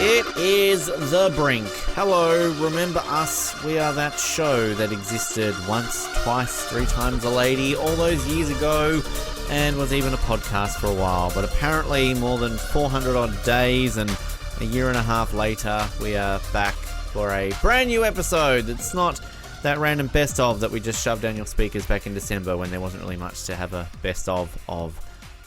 It is The Brink. Hello, remember us? We are that show that existed once, twice, three times a lady all those years ago and was even a podcast for a while. But apparently more than 400 odd days and a year and a half later, we are back for a brand new episode. It's not that random best of that we just shoved down your speakers back in December when there wasn't really much to have a best of.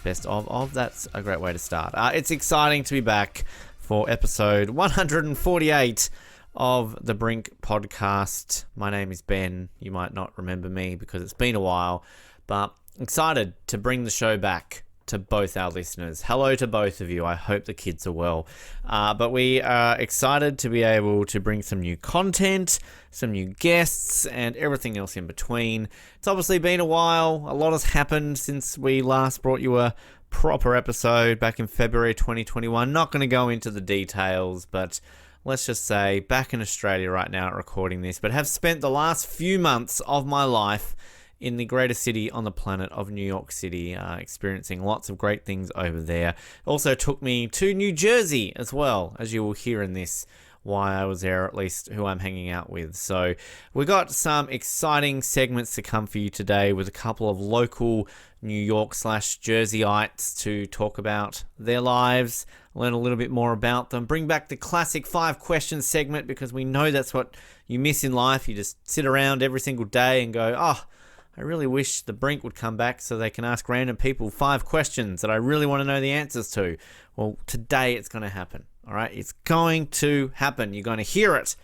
That's a great way to start. It's exciting to be back for episode 148 of the Brink podcast. My name is Ben. You might not remember me because it's been a while, but excited to bring the show back to both our listeners. Hello to both of you. I hope the kids are well. But we are excited to be able to bring some new content, some new guests, and everything else in between. It's obviously been a while. A lot has happened since we last brought you a proper episode back in February 2021. Not going to go into the details, but let's just say back in Australia right now recording this, but have spent the last few months of my life in the greatest city on the planet of New York City, experiencing lots of great things over there. Also took me to New Jersey as well, as you will hear in this, why I was there, at least who I'm hanging out with. So we got some exciting segments to come for you today with a couple of local New York/Jerseyites to talk about their lives, learn a little bit more about them, bring back the classic 5 questions segment because we know that's what you miss in life. You just sit around every single day and go, I really wish the Brink would come back so they can ask random people 5 questions that I really want to know the answers to. Well, today it's going to happen, all right? It's going to happen. You're going to hear it,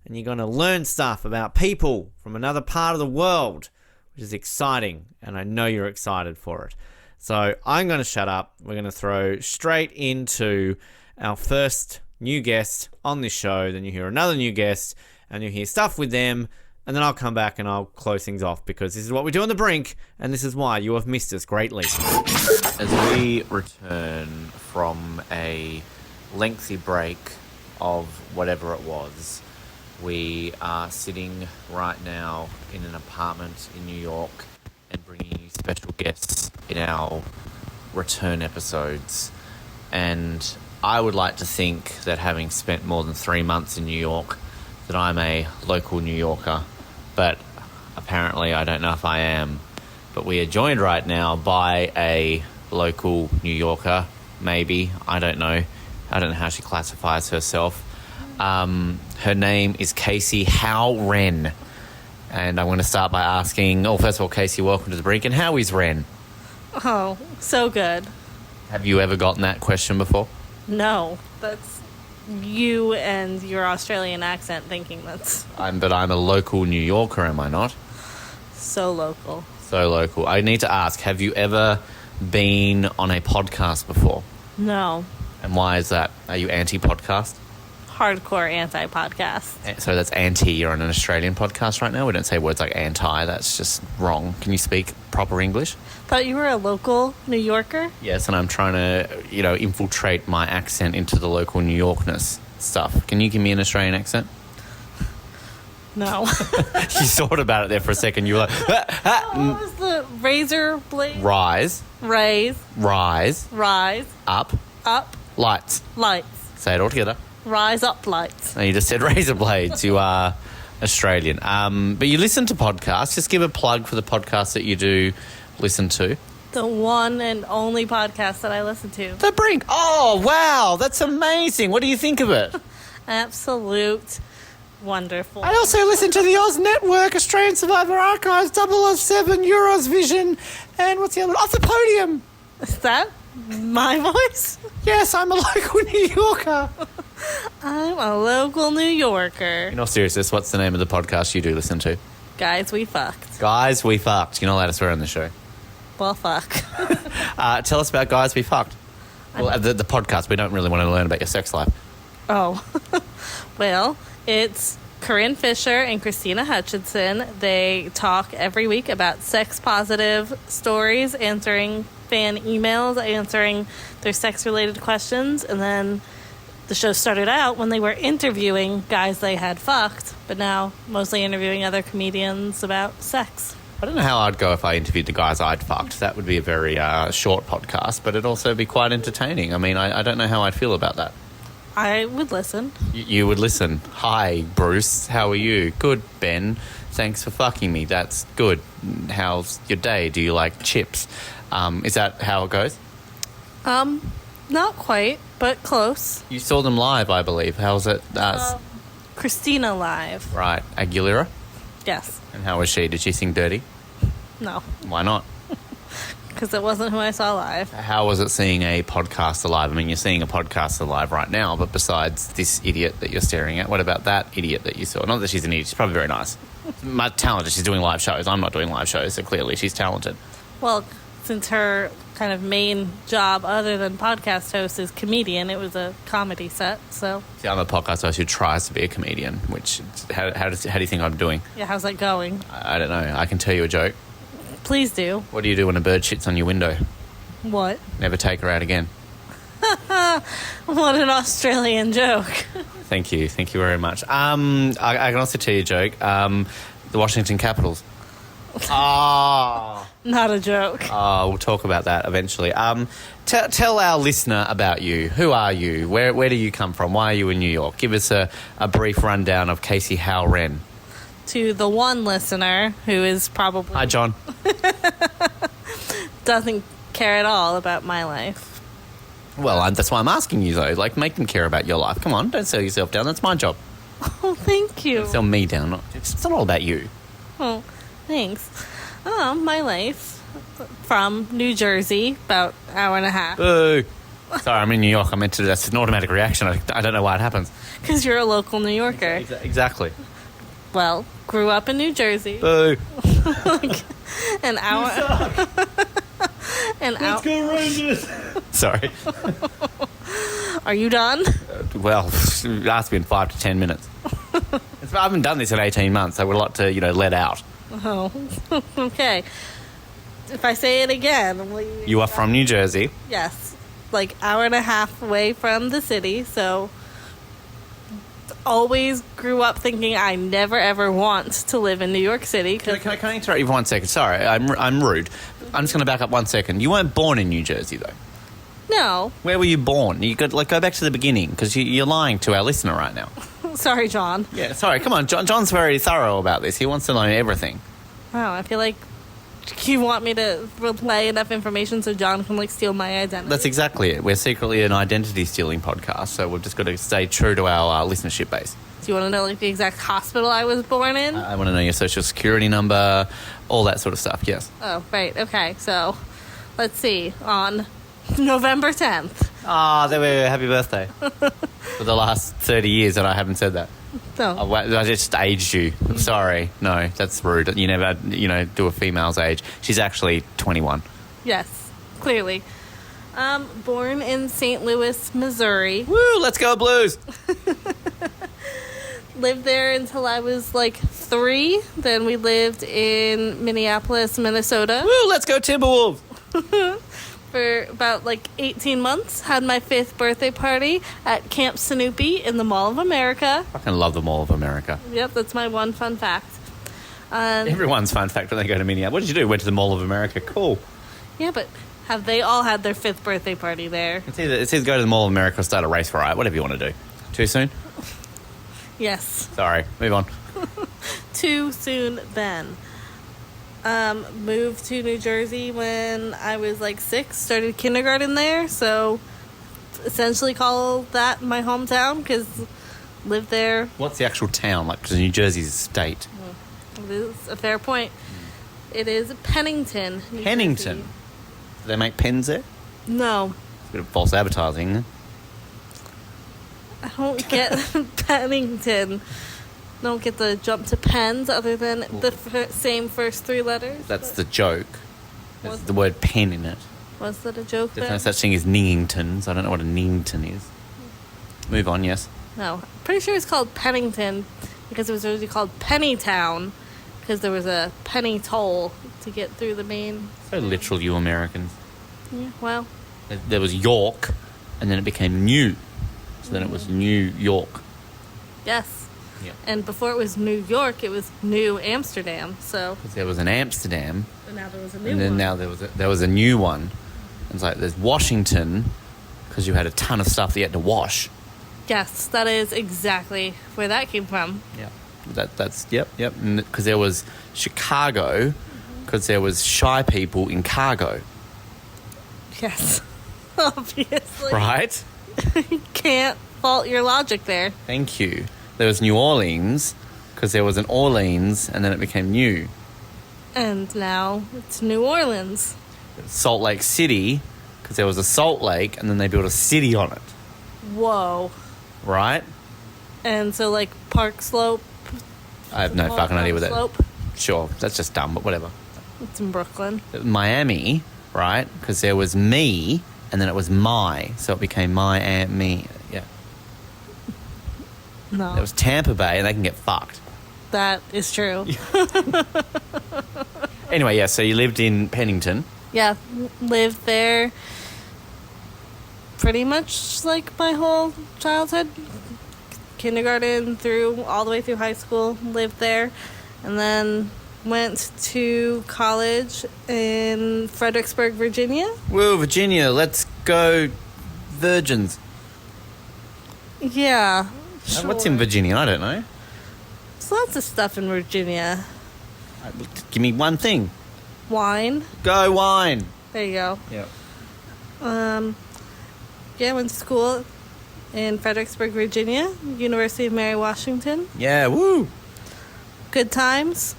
and you're going to learn stuff about people from another part of the world, which is exciting, and I know you're excited for it. So I'm going to shut up. We're going to throw straight into our first new guest on this show. Then you hear another new guest, and you hear stuff with them. And then I'll come back and I'll close things off because this is what we do on the Brink, and this is why you have missed us greatly. As we return from a lengthy break of whatever it was, we are sitting right now in an apartment in New York and bringing you special guests in our return episodes. And I would like to think that having spent more than 3 months in New York, that I'm a local New Yorker. But apparently I don't know if I am. But we are joined right now by a local New Yorker, maybe. I don't know. I don't know how she classifies herself. Her name is Casey Howren. And I'm going to start by asking, first of all, Casey, welcome to the Brink. And how is Ren? Oh, so good. Have you ever gotten that question before? No, that's you and your Australian accent thinking that's... But I'm a local New Yorker, am I not? So local. So local. I need to ask, have you ever been on a podcast before? No. And why is that? Are you anti-podcast? Hardcore anti-podcast. So that's anti, you're on an Australian podcast right now? We don't say words like anti, that's just wrong. Can you speak proper English? Thought you were a local New Yorker? Yes, and I'm trying to, infiltrate my accent into the local New Yorkness stuff. Can you give me an Australian accent? No. You thought about it there for a second. You were like, what was the razor blade? Rise. Rise. Up. Lights. Say it all together. Rise up lights. No, you just said razor blades. You are Australian. But you listen to podcasts. Just give a plug for the podcasts that you do listen to. The one and only podcast that I listen to. The Brink. Oh, wow. That's amazing. What do you think of it? Absolute wonderful. I also listen to the Oz Network, Australian Survivor Archives, 007, Euros Vision, and what's the other one? Off the Podium. Is that my voice? Yes, I'm a local New Yorker. I'm a local New Yorker. In all seriousness, what's the name of the podcast you do listen to? Guys, we fucked. Guys, we fucked. You're not allowed to swear on the show. Well, fuck. Tell us about Guys, We Fucked. Well, the podcast. We don't really want to learn about your sex life. Oh. Well, it's Corinne Fisher and Christina Hutchinson. They talk every week about sex-positive stories, answering fan emails, answering their sex-related questions, and then the show started out when they were interviewing guys they had fucked, but now mostly interviewing other comedians about sex. I don't know how I'd go if I interviewed the guys I'd fucked. That would be a very short podcast, but it'd also be quite entertaining. I mean, I don't know how I'd feel about that. I would listen. You would listen. Hi, Bruce. How are you? Good, Ben. Thanks for fucking me. That's good. How's your day? Do you like chips? Is that how it goes? Not quite, but close. You saw them live, I believe. How was it? Christina live. Right. Aguilera? Yes. And how was she? Did she sing dirty? No. Why not? Because it wasn't who I saw live. How was it seeing a podcaster live? I mean, you're seeing a podcaster live right now, but besides this idiot that you're staring at, what about that idiot that you saw? Not that she's an idiot. She's probably very nice. My talented. She's doing live shows. I'm not doing live shows, so clearly she's talented. Well, since her kind of main job other than podcast host is comedian, it was a comedy set, so... See, I'm a podcast host who tries to be a comedian, which... How do you think I'm doing? Yeah, how's that going? I don't know. I can tell you a joke. Please do. What do you do when a bird shits on your window? What? Never take her out again. What an Australian joke. Thank you. Thank you very much. I can also tell you a joke. The Washington Capitals. Ah. Not a joke. We'll talk about that eventually. Tell our listener about you. Who are you? Where do you come from? Why are you in New York? Give us a brief rundown of Casey Howren. To the one listener who is probably... Hi, John. doesn't care at all about my life. Well, that's why I'm asking you, though. Like, make them care about your life. Come on, don't sell yourself down. That's my job. Oh, thank you. Don't sell me down. It's not all about you. Oh, thanks. My life from New Jersey, about an hour and a half. Boo. Sorry, I'm in New York. I meant to. That's an automatic reaction. I don't know why it happens. Because you're a local New Yorker. Exactly. Well, grew up in New Jersey. Boo. An hour. Let's go Rangers. Sorry. Are you done? Well, it has been 5 to 10 minutes. I haven't done this in 18 months. I would like to, let out. Oh, okay. If I say it again, will you... You are from New Jersey. Yes, like hour and a half away from the city. So, always grew up thinking I never ever want to live in New York City. Can I interrupt you for 1 second? Sorry, I'm rude. I'm just going to back up 1 second. You weren't born in New Jersey, though. No. Where were you born? You could go back to the beginning because you're lying to our listener right now. Sorry, John. Yeah, sorry. Come on, John's very thorough about this. He wants to know everything. Wow, I feel like you want me to relay enough information so John can steal my identity. That's exactly it. We're secretly an identity stealing podcast, so we've just got to stay true to our listenership base. Do you want to know the exact hospital I was born in? I want to know your social security number, all that sort of stuff. Yes. Oh, right. Okay. So, let's see. On November 10th. Ah, there we go. Happy birthday. For the last 30 years, and I haven't said that. No. I just aged you. Sorry. No, that's rude. You never, do a female's age. She's actually 21. Yes, clearly. Born in St. Louis, Missouri. Woo, let's go Blues. Lived there until I was 3. Then we lived in Minneapolis, Minnesota. Woo, let's go Timberwolves. For about 18 months. Had my 5th birthday party at Camp Snoopy in the Mall of America. I fucking love the Mall of America. Yep, that's my one fun fact. Everyone's fun fact when they go to Minneapolis. What did you do? Went to the Mall of America. Cool. Yeah, but have they all had their 5th birthday party there? It's either go to the Mall of America or start a race riot. Whatever you want to do. Too soon? Yes. Sorry. Move on. Too soon, Ben. Moved to New Jersey when I was 6, started kindergarten there, so essentially call that my hometown because lived there. What's the actual town like? Because New Jersey's a state. It is a fair point. It is Pennington. New Pennington? Jersey. Do they make pens there? No. It's a bit of false advertising. I don't get Pennington. Don't get the jump to pens other than the same first 3 letters. That's the joke. There's the word pen in it. Was that a joke There's there? no such thing as Ningtons. I don't know what a Nington is. Move on, yes. No. Pretty sure it's called Pennington because it was originally called Pennytown because there was a penny toll to get through the main... So literal, you Americans. Yeah, well... There was York, and then it became New. So then it was New York. Yes. Yeah. And before it was New York, it was New Amsterdam, so... Because there was an Amsterdam. And now there was a new And then one. now there was a new one. It's there's Washington, because you had a ton of stuff that you had to wash. Yes, that is exactly where that came from. Yeah. That's yep. Because there was Chicago, because there was shy people in cargo. Yes, obviously. Right? Can't fault your logic there. Thank you. There was New Orleans, because there was an Orleans, and then it became new. And now it's New Orleans. Salt Lake City, because there was a Salt Lake, and then they built a city on it. Whoa. Right? And so, like, Park Slope. I have no fucking idea what that. Slope. Sure, that's just dumb, but whatever. It's in Brooklyn. Miami, right? Because there was me, and then it was my, so it became my and me. Yeah. No. There was Tampa Bay, and they can get fucked. That is true. Anyway, yeah, so you lived in Pennington. Yeah, lived there pretty much like my whole childhood. Kindergarten through all the way through high school, lived there. And then went to college in Fredericksburg, Virginia. Woo, Virginia, let's go Virgins. Yeah. Sure. What's in Virginia? I don't know. There's lots of stuff in Virginia. Give me one thing. Wine. Go wine. There you go. Yep. Yeah, went to school in Fredericksburg, Virginia, University of Mary Washington. Yeah, woo. Good times.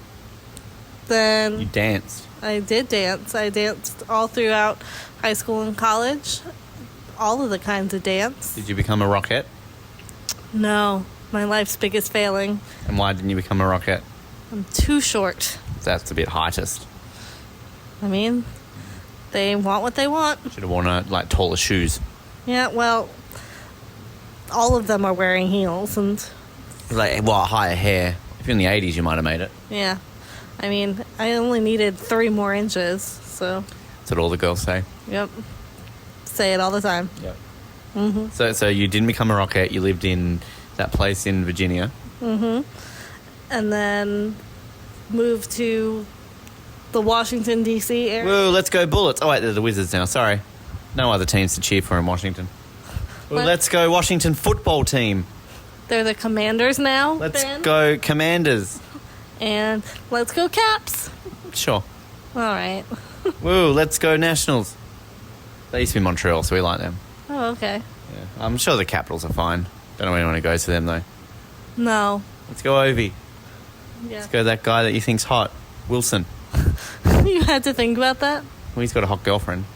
Then You danced. I did dance. I danced all throughout high school and college. All of the kinds of dance. Did you become a rockette? No, my life's biggest failing. And why didn't you become a rockette? I'm too short. That's a bit heightest. I mean, they want what they want. Should have worn taller shoes. Yeah, well, all of them are wearing heels, and Higher hair. If you're in the 80s, you might have made it. yeah. I mean, I only needed 3 more inches, so. That's what all the girls say. Yep. Say it all the time. Yep. Mm-hmm. So you didn't become a rockette. You lived in that place in Virginia. Mm-hmm. And then moved to the Washington, D.C. area. Woo, let's go Bullets. Oh, wait, they're the Wizards now. Sorry. No other teams to cheer for in Washington. Well, let's go Washington football team. They're the Commanders now, Let's Ben. go Commanders. And let's go Caps. Sure. All right. Woo, let's go Nationals. They used to be Montreal, so we like them. Oh, okay. Yeah. I'm sure the Capitals are fine. Don't know anyone who goes to them, though. No. Let's go Ovi. Yeah. Let's go that guy that you think's hot. Wilson. You had to think about that? Well, he's got a hot girlfriend.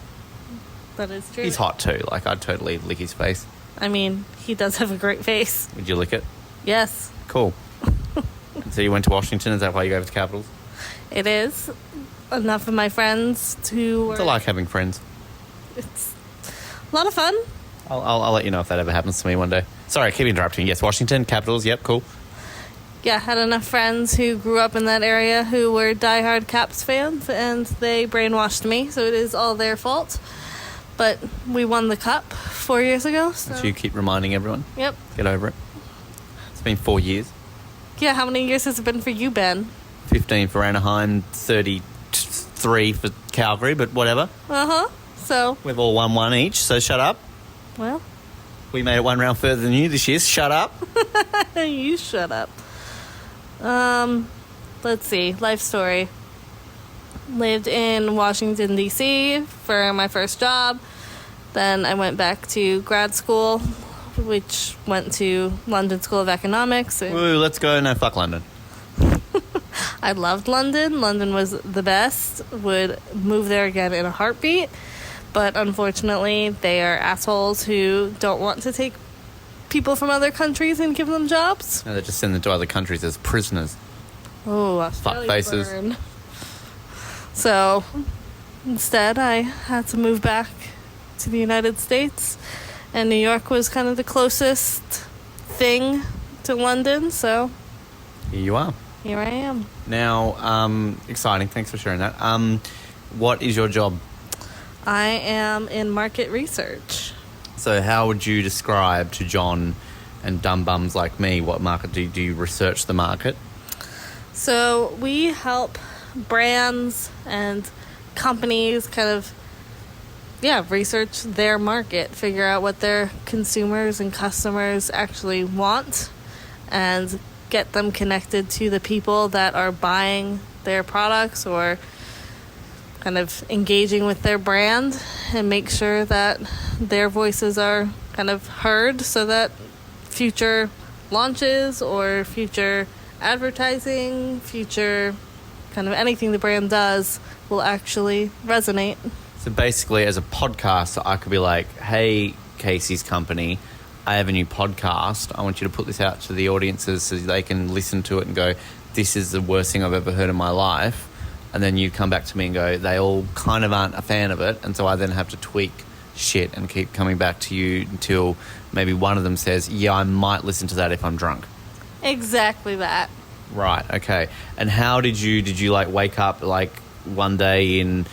That is true. He's hot, too. I'd totally lick his face. I mean, he does have a great face. Would you lick it? Yes, Cool. So you went to Washington? Is that why you go to the Capitals? it is. Enough of my friends who What's it like having friends? It's a lot of fun. I'll let you know if that ever happens to me one day. Sorry, I keep interrupting. Yes, Washington, Capitals, yep, cool. Yeah, had enough friends who grew up in that area who were diehard Caps fans, and they brainwashed me, so it is all their fault. But we won the cup 4 years ago. So you keep reminding everyone. Yep. Get over it. It's been 4 years. Yeah, how many years has it been for you, Ben? 15 for Anaheim, 33 for Calgary, but whatever. Uh-huh. So, We've all won one each, so shut up. well, We made it one round further than you this year. Shut up. you shut up. Let's see. Life story. Lived in Washington, D.C. for my first job. Then I went back to grad school, which went to London School of Economics. Woo, let's go. No, fuck London. I loved London. London was the best. Would move there again in a heartbeat. But unfortunately, they are assholes who don't want to take people from other countries and give them jobs. No, they just send them to other countries as prisoners. Oh, Australia faces. burn. So instead, I had to move back to the United States, and New York was kind of the closest thing to London. So Here you are. here I am. Now, exciting. Thanks for sharing that. What is your job? I am in market research. So how would you describe to John and dumb bums like me what market do you research the market? So we help brands and companies kind of research their market, figure out what their consumers and customers actually want, and get them connected to the people that are buying their products or kind of engaging with their brand, and make sure that their voices are kind of heard so that future launches or future advertising, future kind of anything the brand does will actually resonate. So basically, as a podcaster, I could be like, hey, Casey's company, I have a new podcast. I want you to put this out to the audiences so they can listen to it and go, this is the worst thing I've ever heard in my life. And then you come back to me and go, they all kind of aren't a fan of it. And so I then have to tweak shit and keep coming back to you until maybe one of them says, yeah, I might listen to that if I'm drunk. Exactly that. Right, okay. And how did you like wake up like one day in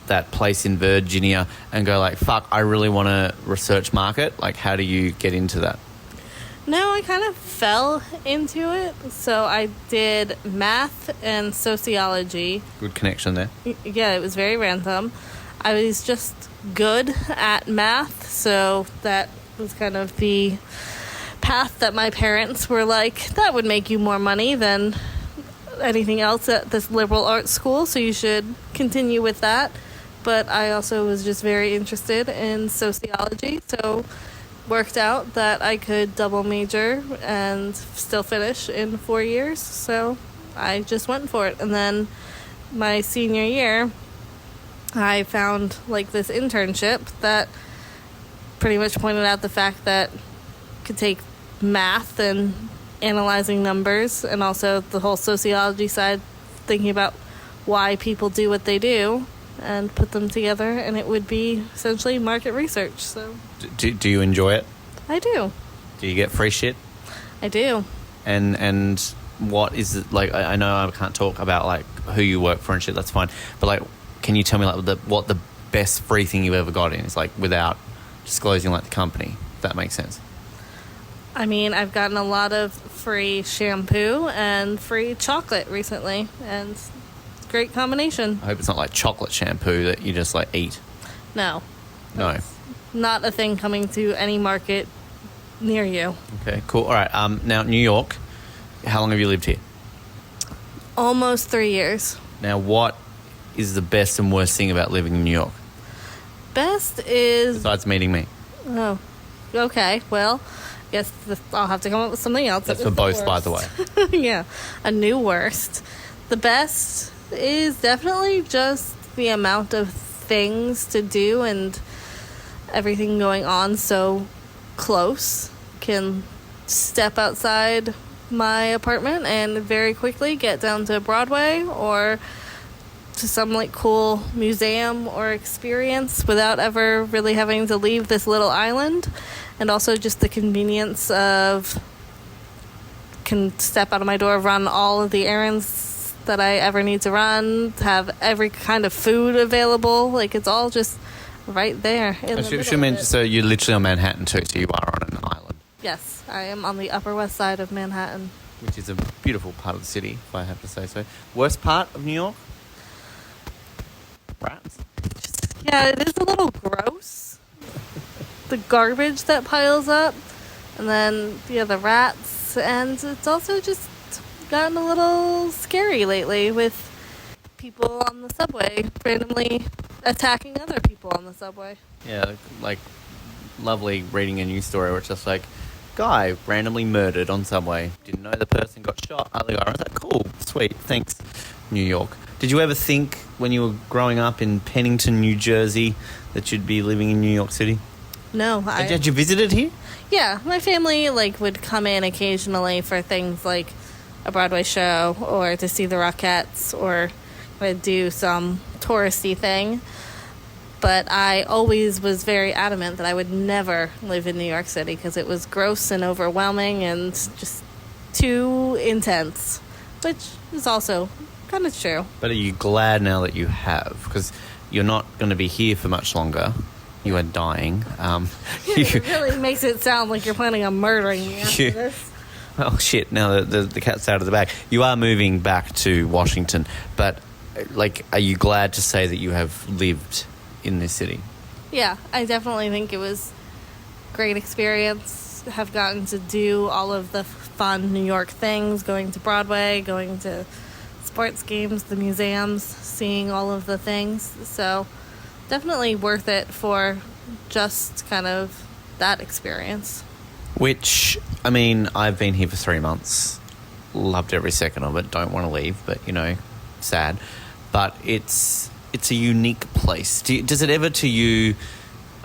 that place in Virginia and go like, fuck, I really want to research market? Like, how do you get into that? No, I kind of fell into it. So I did math and sociology. Good connection there. Yeah, it was very random. I was just good at math, so that was kind of the path that my parents were like, that would make you more money than anything else at this liberal arts school, so you should continue with that. But I also was just very interested in sociology, so worked out that I could double major and still finish in 4 years, so I just went for it. And then my senior year, I found like this internship that pretty much pointed out the fact that I could take math and analyzing numbers and also the whole sociology side, thinking about why people do what they do, and put them together, and it would be essentially market research. So do you enjoy it? I do. Do you get free shit? I do. And what is it like? I know I can't talk about like who you work for and shit, that's fine, but like, can you tell me like what the best free thing you've ever got in is, like, without disclosing like the company, if that makes sense? I mean, I've gotten a lot of free shampoo and free chocolate recently, and it's a great combination. I hope it's not like chocolate shampoo that you just like eat. No. No. Not a thing coming to any market near you. Okay, cool. All right. Now, New York, how long have you lived here? Almost 3 years. Now, what is the best and worst thing about living in New York? Best is... Besides meeting me. Oh, okay. Well, I guess I'll have to come up with something else. That's for both, by the way. Yeah, a new worst. The best is definitely just the amount of things to do and everything going on so close. Can step outside my apartment and very quickly get down to Broadway or to some like cool museum or experience without ever really having to leave this little island. And also just the convenience of can step out of my door, run all of the errands that I ever need to run, have every kind of food available. Like, it's all just right there in the middle of it. So you're literally on Manhattan too, so you are on an island. Yes, I am on the Upper West Side of Manhattan. Which is a beautiful part of the city, if I have to say so. Worst part of New York? Rats. Yeah, it is a little gross. The garbage that piles up, and then the rats, and it's also just gotten a little scary lately with people on the subway randomly attacking other people on the subway. Yeah, like lovely reading a news story where it's just like, guy randomly murdered on subway. Didn't know the person got shot. Other guy was like, cool, sweet, thanks, New York. Did you ever think when you were growing up in Pennington, New Jersey, that you'd be living in New York City? No. Had you visited here? Yeah, my family would come in occasionally for things like a Broadway show or to see the Rockettes or would do some touristy thing. But I always was very adamant that I would never live in New York City because it was gross and overwhelming and just too intense, which is also kind of true. But are you glad now that you have? Because you're not going to be here for much longer. You are dying. It really makes it sound like you're planning on murdering me after this. Well, shit, now the cat's out of the bag. You are moving back to Washington, but, are you glad to say that you have lived in this city? Yeah, I definitely think it was a great experience. Have gotten to do all of the fun New York things, going to Broadway, going to sports games, the museums, seeing all of the things. So definitely worth it for just kind of that experience. Which, I mean, I've been here for 3 months. Loved every second of it. Don't want to leave, but, sad. But it's a unique place. Does it ever to you...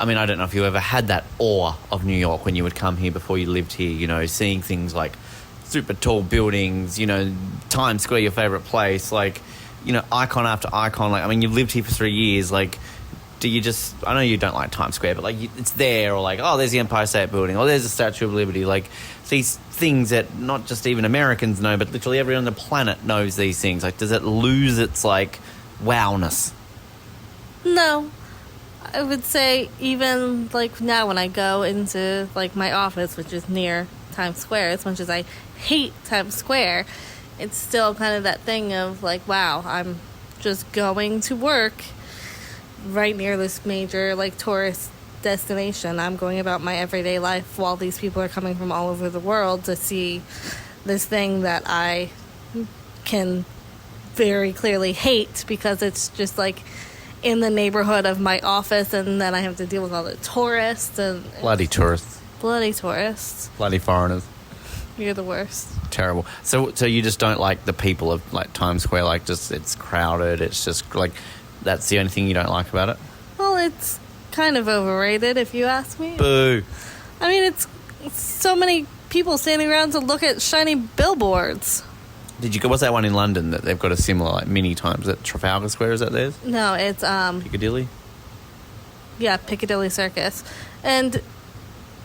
I mean, I don't know if you ever had that awe of New York when you would come here before you lived here, seeing things like super tall buildings, Times Square, your favourite place, like, icon after icon. Like, I mean, you've lived here for 3 years. Like, do you just... I know you don't like Times Square, but, like, it's there. Or, like, oh, there's the Empire State Building. Or there's the Statue of Liberty. Like, these things that not just even Americans know, but literally everyone on the planet knows these things. Like, does it lose its, like, wowness? No. I would say even, like, now when I go into, like, my office, which is near Times Square, as much as I hate Times Square, it's still kind of that thing of, like, wow, I'm just going to work right near this major, like, tourist destination. I'm going about my everyday life while these people are coming from all over the world to see this thing that I can very clearly hate because it's just, like, in the neighborhood of my office, and then I have to deal with all the tourists and Bloody tourists. Bloody tourists. Bloody foreigners. You're the worst. Terrible. So you just don't like the people of, like, Times Square? Like, just it's crowded. It's just like that's the only thing you don't like about it. Well, it's kind of overrated, if you ask me. Boo. I mean, it's so many people standing around to look at shiny billboards. Did you go? What's that one in London that they've got a similar, like, mini Times? Is that Trafalgar Square? Is that theirs? No, it's Piccadilly. Yeah, Piccadilly Circus, and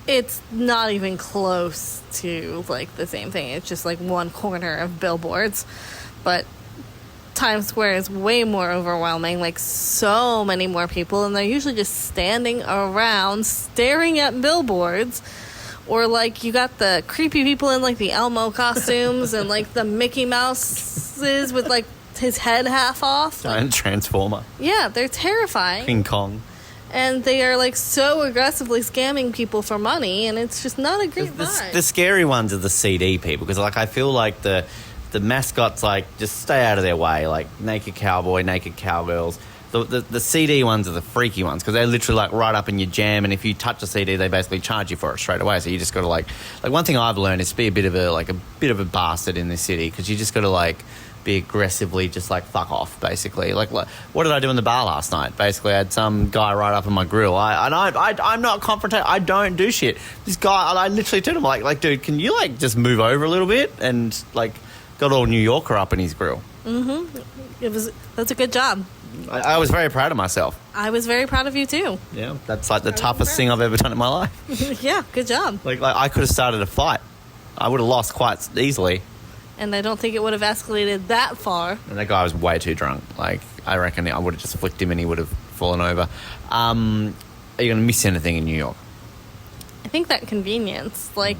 it's not even close to, like, the same thing. It's just, like, one corner of billboards, but Times Square is way more overwhelming, like, so many more people, and they're usually just standing around staring at billboards. Or, like, you got the creepy people in, like, the Elmo costumes and, like, the Mickey Mouses with, like, his head half off. Giant Transformer. Yeah, they're terrifying. King Kong. And they are, like, so aggressively scamming people for money, and it's just not a great vibe. The scary ones are the CD people, because, like, I feel like the mascots, like, just stay out of their way, like naked cowboy, naked cowgirls. The CD ones are the freaky ones because they're literally, like, right up in your jam, and if you touch a CD, they basically charge you for it straight away. So you just got to, like one thing I've learned is to be a bit of a bastard in this city because you just got to, like, be aggressively just, like, fuck off, basically. Like, what did I do in the bar last night? Basically, I had some guy right up in my grill. I'm not confrontational. I don't do shit. This guy, I literally told him, like, dude, can you, like, just move over a little bit? And, like, got all New Yorker up in his grill. Mm-hmm. That's a good job. I was very proud of myself. I was very proud of you, too. Yeah, that's, like, the toughest thing I've ever done in my life. Yeah, good job. Like, I could have started a fight. I would have lost quite easily. And I don't think it would have escalated that far. And that guy was way too drunk. Like, I reckon I would have just flicked him and he would have fallen over. Are you going to miss anything in New York? I think that convenience. Like,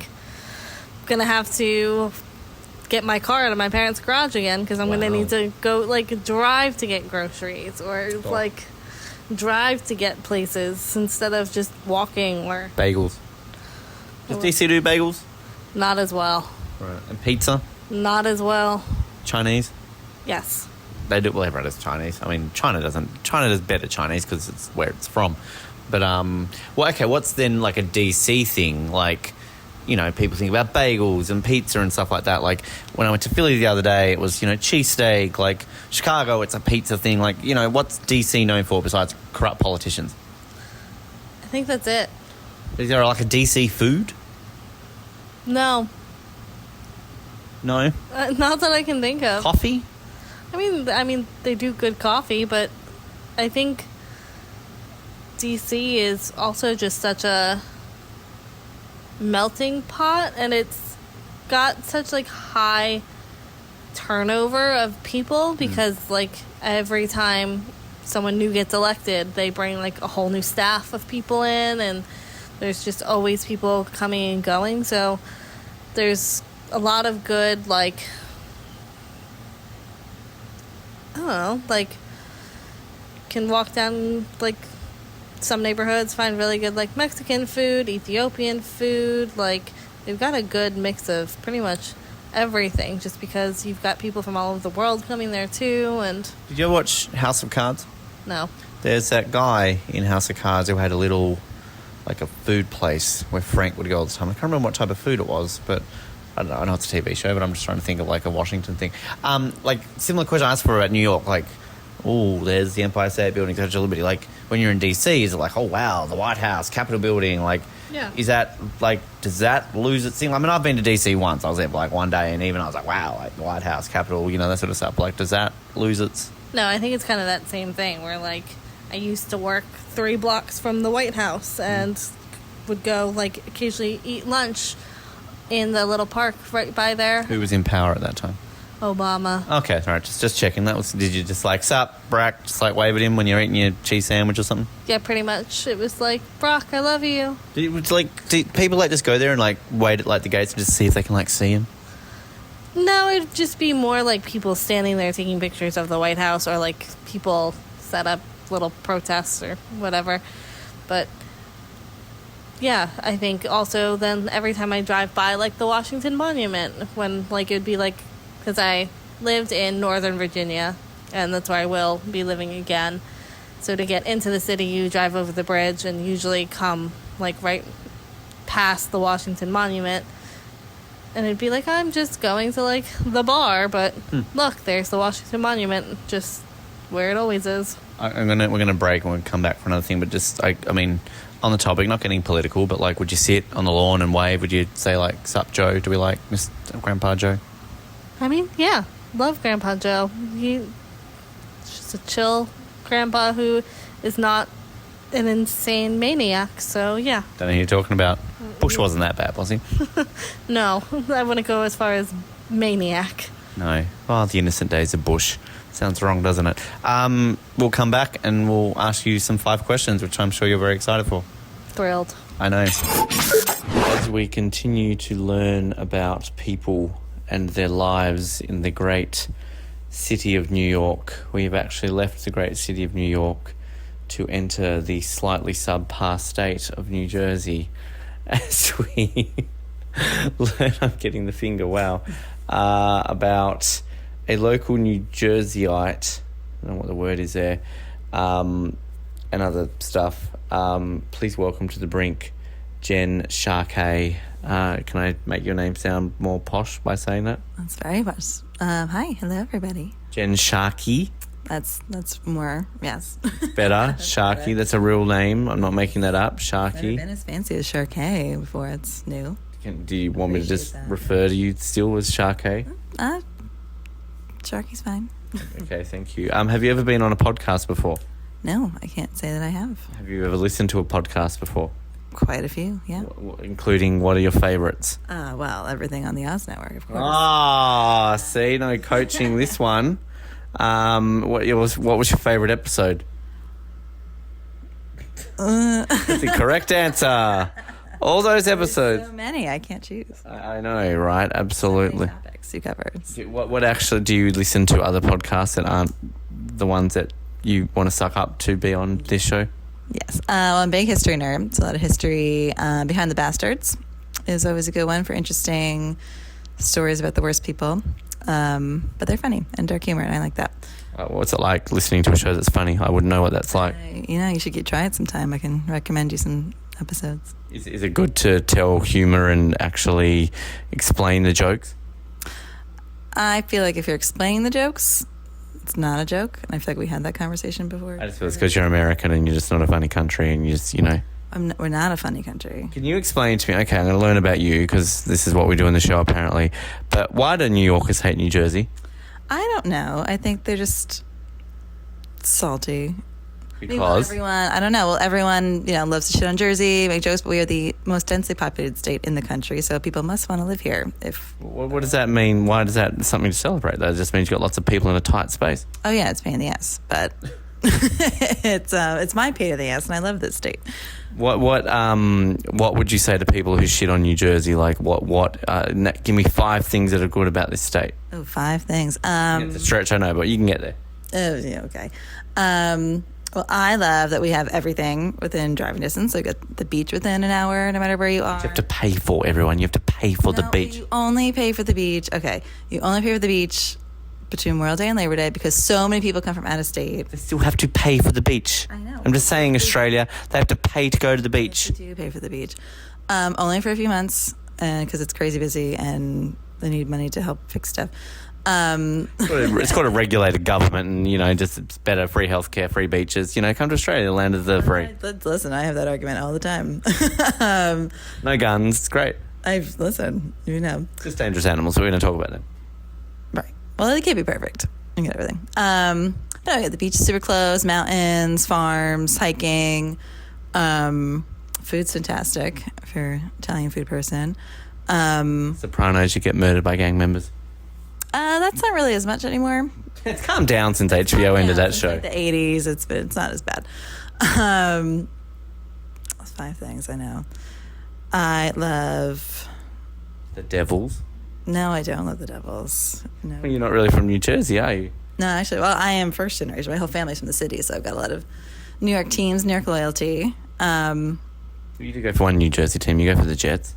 I'm going to have to get my car out of my parents' garage again because I'm going to need to go, like, drive to get groceries or, like, drive to get places instead of just walking or... Bagels. Does DC do bagels? Not as well. Right. And pizza? Not as well. Chinese? Yes. They do. Well, everyone does Chinese. I mean, China does better Chinese because it's where it's from. But, well, okay, what's then, like, a DC thing? Like, you know, people think about bagels and pizza and stuff like that. Like, when I went to Philly the other day, it was, you know, cheesesteak. Like, Chicago, it's a pizza thing. Like, you know, what's DC known for besides corrupt politicians? I think that's it. Is there, like, a DC food? No. No? Not that I can think of. Coffee? I mean, they do good coffee, but I think DC is also just such a melting pot, and it's got such, like, high turnover of people because, like, every time someone new gets elected, they bring, like, a whole new staff of people in, and there's just always people coming and going, so there's a lot of good, like, I don't know, like, can walk down, like, some neighborhoods find really good, like, Mexican food, Ethiopian food. Like, they've got a good mix of pretty much everything, just because you've got people from all over the world coming there too. And Did you ever watch House of Cards? no. There's that guy in House of Cards who had a little, like, a food place where Frank would go all the time. I can't remember what type of food it was, but I don't know. I know it's a TV show, but I'm just trying to think of, like, a Washington thing. Like, similar question I asked for about New York, like, oh, there's the Empire State Building, Statue of Liberty. Like, when you're in D.C., is it like, oh, wow, the White House, Capitol Building, like, Yeah. is that, like, does that lose its thing? I mean, I've been to D.C. once. I was there for, like, one day, and even I was like, wow, like, the White House, Capitol, you know, that sort of stuff. Like, does that lose its... No, I think it's kind of that same thing where, like, I used to work 3 blocks from the White House and would go, like, occasionally eat lunch in the little park right by there. Who was in power at that time? Obama. Okay, all right, just checking. That was. Did you just like sup, Brack, just like wave at him when you're eating your cheese sandwich or something? Yeah, pretty much. It was like, Brock, I love you. Do people like just go there and like wait at like the gates and just see if they can like see him? No, it'd just be more like people standing there taking pictures of the White House, or like people set up little protests or whatever. But yeah, I think also then every time I drive by like the Washington Monument, when like it'd be like, because I lived in Northern Virginia and that's where I will be living again. So to get into the city, you drive over the bridge and usually come like right past the Washington Monument. And it'd be like, I'm just going to like the bar, but look, there's the Washington Monument, just where it always is. We're gonna break and we'll come back for another thing. But just I mean, on the topic, not getting political, but like, would you sit on the lawn and wave? Would you say like, "Sup, Joe"? Do we like Grandpa Joe? I mean, yeah, love Grandpa Joe. He's just a chill grandpa who is not an insane maniac. So yeah. Don't know who you're talking about. Bush wasn't that bad, was he? No, I wouldn't go as far as maniac. No. Oh, the innocent days of Bush. Sounds wrong, doesn't it? We'll come back and we'll ask you some 5 questions, which I'm sure you're very excited for. Thrilled. I know. As we continue to learn about people and their lives in the great city of New York, we've actually left the great city of New York to enter the slightly subpar state of New Jersey as we learn, I'm getting the finger, wow, about a local New Jerseyite, I don't know what the word is there, and other stuff. Please welcome to the Brink, Jen Sharkey. Can I make your name sound more posh by saying that? That's very much. Hi, hello everybody. Jen Sharkey. That's more, yes. Better. Sharkey, that's a real name. I'm not making that up. Sharkey. Never been as fancy as Sharkey before. It's new. Do you want me to just Appreciate that. refer to you still as Sharkey? Sharky's fine. Okay, thank you. Have you ever been on a podcast before? No, I can't say that I have. Have you ever listened to a podcast before? Quite a few, yeah. Including, what are your favourites? Well, everything on the Oz Network, of course. Ah, see, no coaching this one. What was your favourite episode? That's the correct answer. All those episodes. So many, I can't choose. I know, right? Absolutely. Many topics you covered. What actually do you listen to other podcasts that aren't the ones that you want to suck up to be on this show? Yes. Well, I'm a big history nerd. It's a lot of history. Behind the Bastards is always a good one for interesting stories about the worst people. But they're funny and dark humor, and I like that. What's it like listening to a show that's funny? I wouldn't know what that's like. You should try it sometime. I can recommend you some episodes. Is it good to tell humour and actually explain the jokes? I feel like if you're explaining the jokes, it's not a joke. And I feel like we had that conversation before. I just feel it's because you're American and you're just not a funny country and you just, we're not a funny country. Can you explain to me, okay, I'm going to learn about you because this is what we do in the show apparently, but why do New Yorkers hate New Jersey? I don't know. I think they're just salty. Because? I don't know. Well, everyone, loves to shit on Jersey, make jokes, but we are the most densely populated state in the country, so people must want to live here. What does that mean? Why does that something to celebrate? That just means you've got lots of people in a tight space. Oh yeah, it's a pain in the ass, but it's my pain in the ass, and I love this state. What would you say to people who shit on New Jersey? Like give me 5 things that are good about this state. Oh, 5 things. It's a stretch, I know, but you can get there. Oh, yeah, okay. Well, I love that we have everything within driving distance. So you got the beach within an hour, no matter where you are. You have to pay for everyone. You have to pay for the beach. You only pay for the beach. Okay. You only pay for the beach between Memorial Day and Labor Day because so many people come from out of state. They still have to pay for the beach. I know. I'm just saying, Australia, they have to pay to go to the beach. They do pay for the beach. Only for a few months because it's crazy busy and they need money to help fix stuff. It's got a regulated government and, just it's better, free healthcare, free beaches. Come to Australia, the land of the free. Listen, I have that argument all the time. No guns, it's great. Listen, Just dangerous animals, we're going to talk about them. Right. Well, they can't be perfect. You get everything. No, yeah, the beach is super close, mountains, farms, hiking. Food's fantastic if you're an Italian food person. Sopranos, you get murdered by gang members. That's not really as much anymore. It's calmed down since HBO ended that show. Like the 80s, it's not as bad. That's 5 things I know. I love... The Devils. No, I don't love the Devils. No. Well, you're not really from New Jersey, are you? No, actually, well, I am first generation. My whole family's from the city, so I've got a lot of New York teams, New York loyalty. You do go for one New Jersey team. You go for the Jets.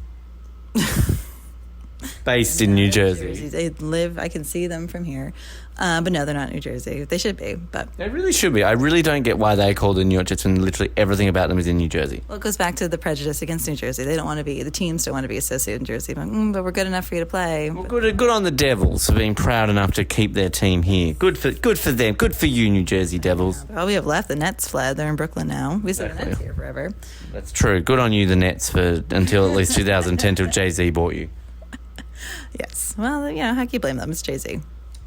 Based in New Jersey. They live, I can see them from here. But no, they're not New Jersey. They should be, but... They really should be. I really don't get why they call the New York Jets when literally everything about them is in New Jersey. Well, it goes back to the prejudice against New Jersey. They don't want to be, the teams don't want to be associated with Jersey. But we're good enough for you to play. Well, good on the Devils for being proud enough to keep their team here. Good for them. Good for you, New Jersey Devils. All we have left, the Nets fled. They're in Brooklyn now. We still have the Nets here forever. That's true. Good on you, the Nets, for until at least 2010 till Jay-Z bought you. Yes. Well, how can you blame them? It's Jay-Z.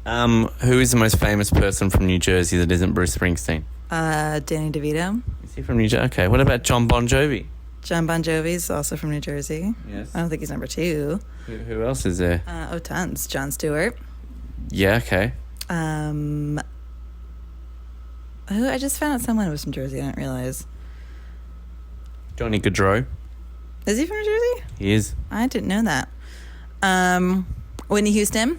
Who is the most famous person from New Jersey that isn't Bruce Springsteen? Danny DeVito. Is he from New Jersey? Okay. What about John Bon Jovi? John Bon Jovi's also from New Jersey. Yes. I don't think he's number 2. Who else is there? Tons. Jon Stewart. Yeah, okay. I just found out someone was from Jersey. I didn't realize. Johnny Gaudreau. Is he from New Jersey? He is. I didn't know that. Whitney Houston.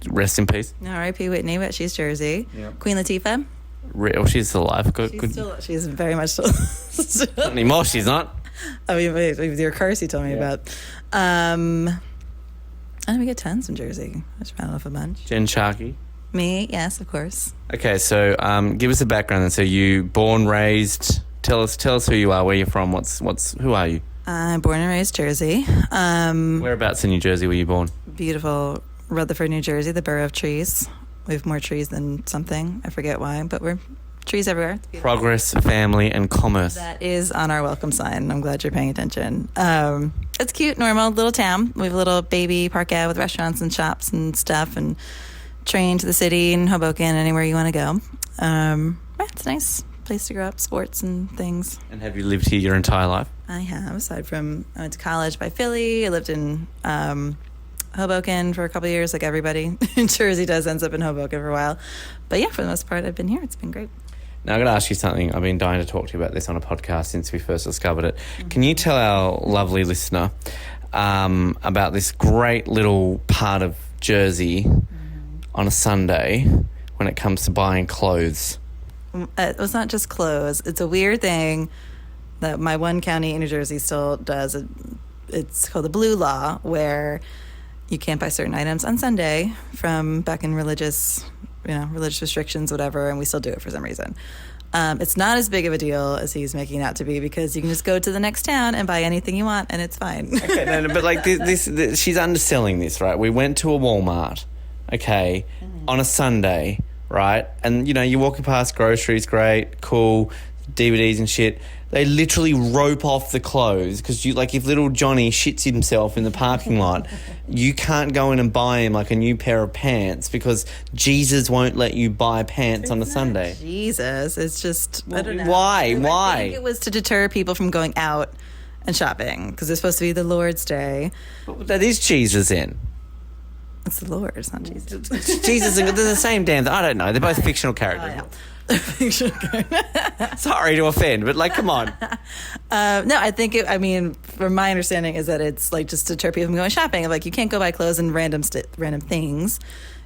Rest in peace. R.I.P. Whitney, but she's Jersey. Yep. Queen Latifah. She's still alive. She's very much still. Not anymore, she's not. I mean, with your curse you told me about. And we get tons from Jersey. I just ran off a bunch. Jen Sharkey. Me, yes, of course. Okay, so give us a background then. So you born, raised. Tell us who you are, where you're from. Who are you? I'm born and raised Jersey. Whereabouts in New Jersey were you born? Beautiful Rutherford, New Jersey, the borough of trees. We have more trees than something. I forget why, but we're trees everywhere. Progress, family, and commerce. That is on our welcome sign. I'm glad you're paying attention. It's cute, normal little town. We have a little baby park out with restaurants and shops and stuff, and train to the city in Hoboken, anywhere you want to go. It's a nice place to grow up, sports and things. And have you lived here your entire life? I have, aside from I went to college by Philly. I lived in Hoboken for a couple of years, like everybody in Jersey does, ends up in Hoboken for a while. But yeah, for the most part, I've been here. It's been great. Now, I've got to ask you something. I've been dying to talk to you about this on a podcast since we first discovered it. Mm-hmm. Can you tell our lovely listener about this great little part of Jersey on a Sunday when it comes to buying clothes? It's not just clothes. It's a weird thing that my one county in New Jersey still does. It's called the Blue Law, where you can't buy certain items on Sunday from back in religious restrictions, whatever, and we still do it for some reason. It's not as big of a deal as he's making it out to be, because you can just go to the next town and buy anything you want, and it's fine. Okay, no, but like this, she's underselling this, right? We went to a Walmart, okay, on a Sunday, right? And, you're walking past groceries, great, cool, DVDs and shit. They literally rope off the clothes because if little Johnny shits himself in the parking lot, you can't go in and buy him like a new pair of pants because Jesus won't let you buy pants on a Sunday. Jesus, it's just, I don't know. Why? I think it was to deter people from going out and shopping because it's supposed to be the Lord's Day. But that is Jesus in. It's the Lord, it's not Jesus. Jesus, they're the same damn thing. I don't know. They're both fictional characters. Sorry to offend, but come on. No, I think from my understanding is that it's just to deter people from going shopping. You can't go buy clothes and random things.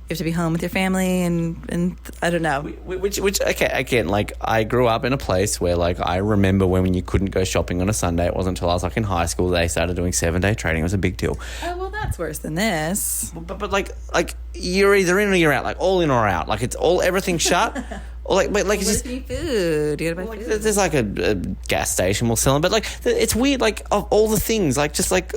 have to be home with your family, and I don't know. Which okay, again, like I grew up in a place where like I remember when you couldn't go shopping on a Sunday. It wasn't until I was like in high school they started doing 7-day trading. It was a big deal. Oh, well, that's worse than this. But like you're either in or you're out, like all in or out. Like it's all everything shut. Or like, but like it's just food. You gotta buy food. There's like a gas station will sell them, but like it's weird. Like of all the things, like just like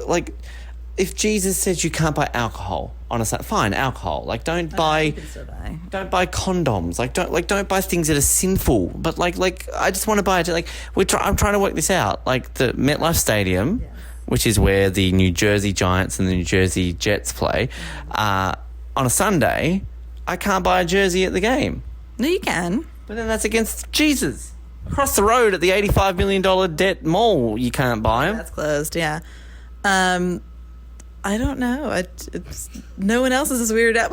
if Jesus says you can't buy alcohol on a Sunday, fine, alcohol. Like don't buy condoms. Like don't buy things that are sinful. But like I just want to buy it. Like I'm trying to work this out. Like the MetLife Stadium, which is where the New Jersey Giants and the New Jersey Jets play, on a Sunday, I can't buy a jersey at the game. No, you can. But then that's against Jesus. Across the road at the $85 million debt mall, you can't buy them. That's closed, yeah. I don't know. It's no one else is as weirded out.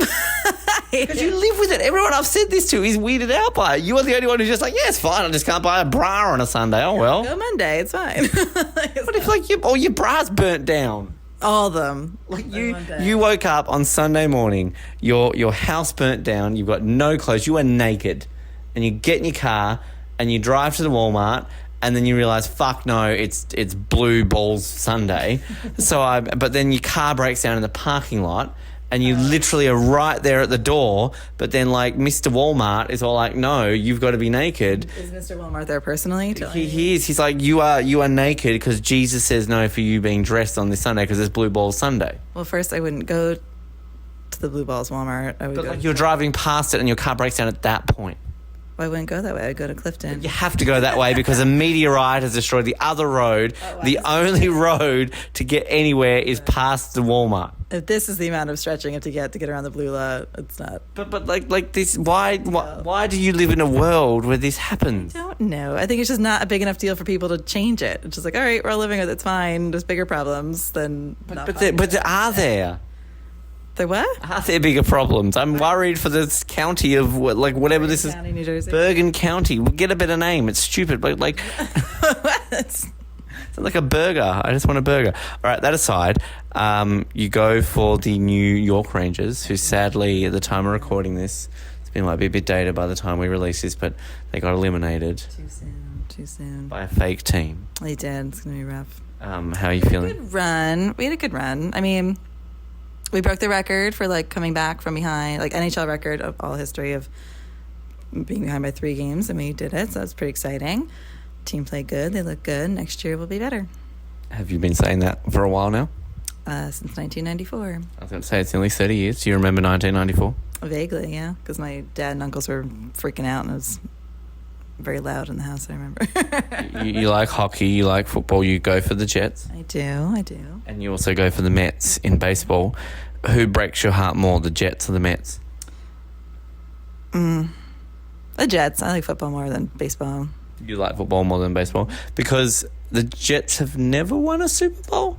Because you live with it. Everyone I've said this to is weirded out by it. You are the only one who's just like, yeah, it's fine. I just can't buy a bra on a Sunday. Oh, well. Go Monday. It's fine. What if like your bra's burnt down? All of them. Like you woke up on Sunday morning, your house burnt down, you've got no clothes, you are naked, and you get in your car and you drive to the Walmart, and then you realise, fuck no, it's Blue Balls Sunday. But then your car breaks down in the parking lot, and you literally are right there at the door, but then like Mr. Walmart is all like, no, you've got to be naked. Is Mr. Walmart there personally? He is. He's like, you are naked because Jesus says no for you being dressed on this Sunday because it's Blue Balls Sunday. Well, first I wouldn't go to the Blue Balls Walmart. You're driving past it and your car breaks down at that point. Well, I wouldn't go that way. I'd go to Clifton. You have to go that way because a meteorite has destroyed the other road. The only road to get anywhere is past the Walmart. If this is the amount of stretching you have to get around the blue lot, it's not. But like this, why do you live in a world where this happens? I don't know. I think it's just not a big enough deal for people to change it. It's just like, all right, we're all living with it. It's fine. There's bigger problems than. But there are there. There what? Are there bigger problems? I'm worried for this county of whatever Bergen this is. County, New Jersey. Bergen County. We'll get a better name. It's stupid, but like. It's like a burger. I just want a burger. All right, that aside, you go for the New York Rangers, who sadly, at the time of recording this, it's been might be a bit dated by the time we release this, but they got eliminated. Too soon. By a fake team. They did. It's going to be rough. How are you feeling? Good run. We had a good run. I mean, we broke the record for like coming back from behind, like NHL record of all history of being behind by 3 games, and we did it, so that's pretty exciting. Team played good. They look good. Next year will be better. Have you been saying that for a while now? Since 1994. I was going to say it's nearly 30 years. Do you remember 1994? Vaguely, yeah, because my dad and uncles were freaking out, and it was very loud in the house, I remember. you like hockey, you like football, you go for the Jets. I do. And you also go for the Mets in baseball. Who breaks your heart more, the Jets or the Mets? The Jets. I like football more than baseball. You like football more than baseball? Because the Jets have never won a Super Bowl?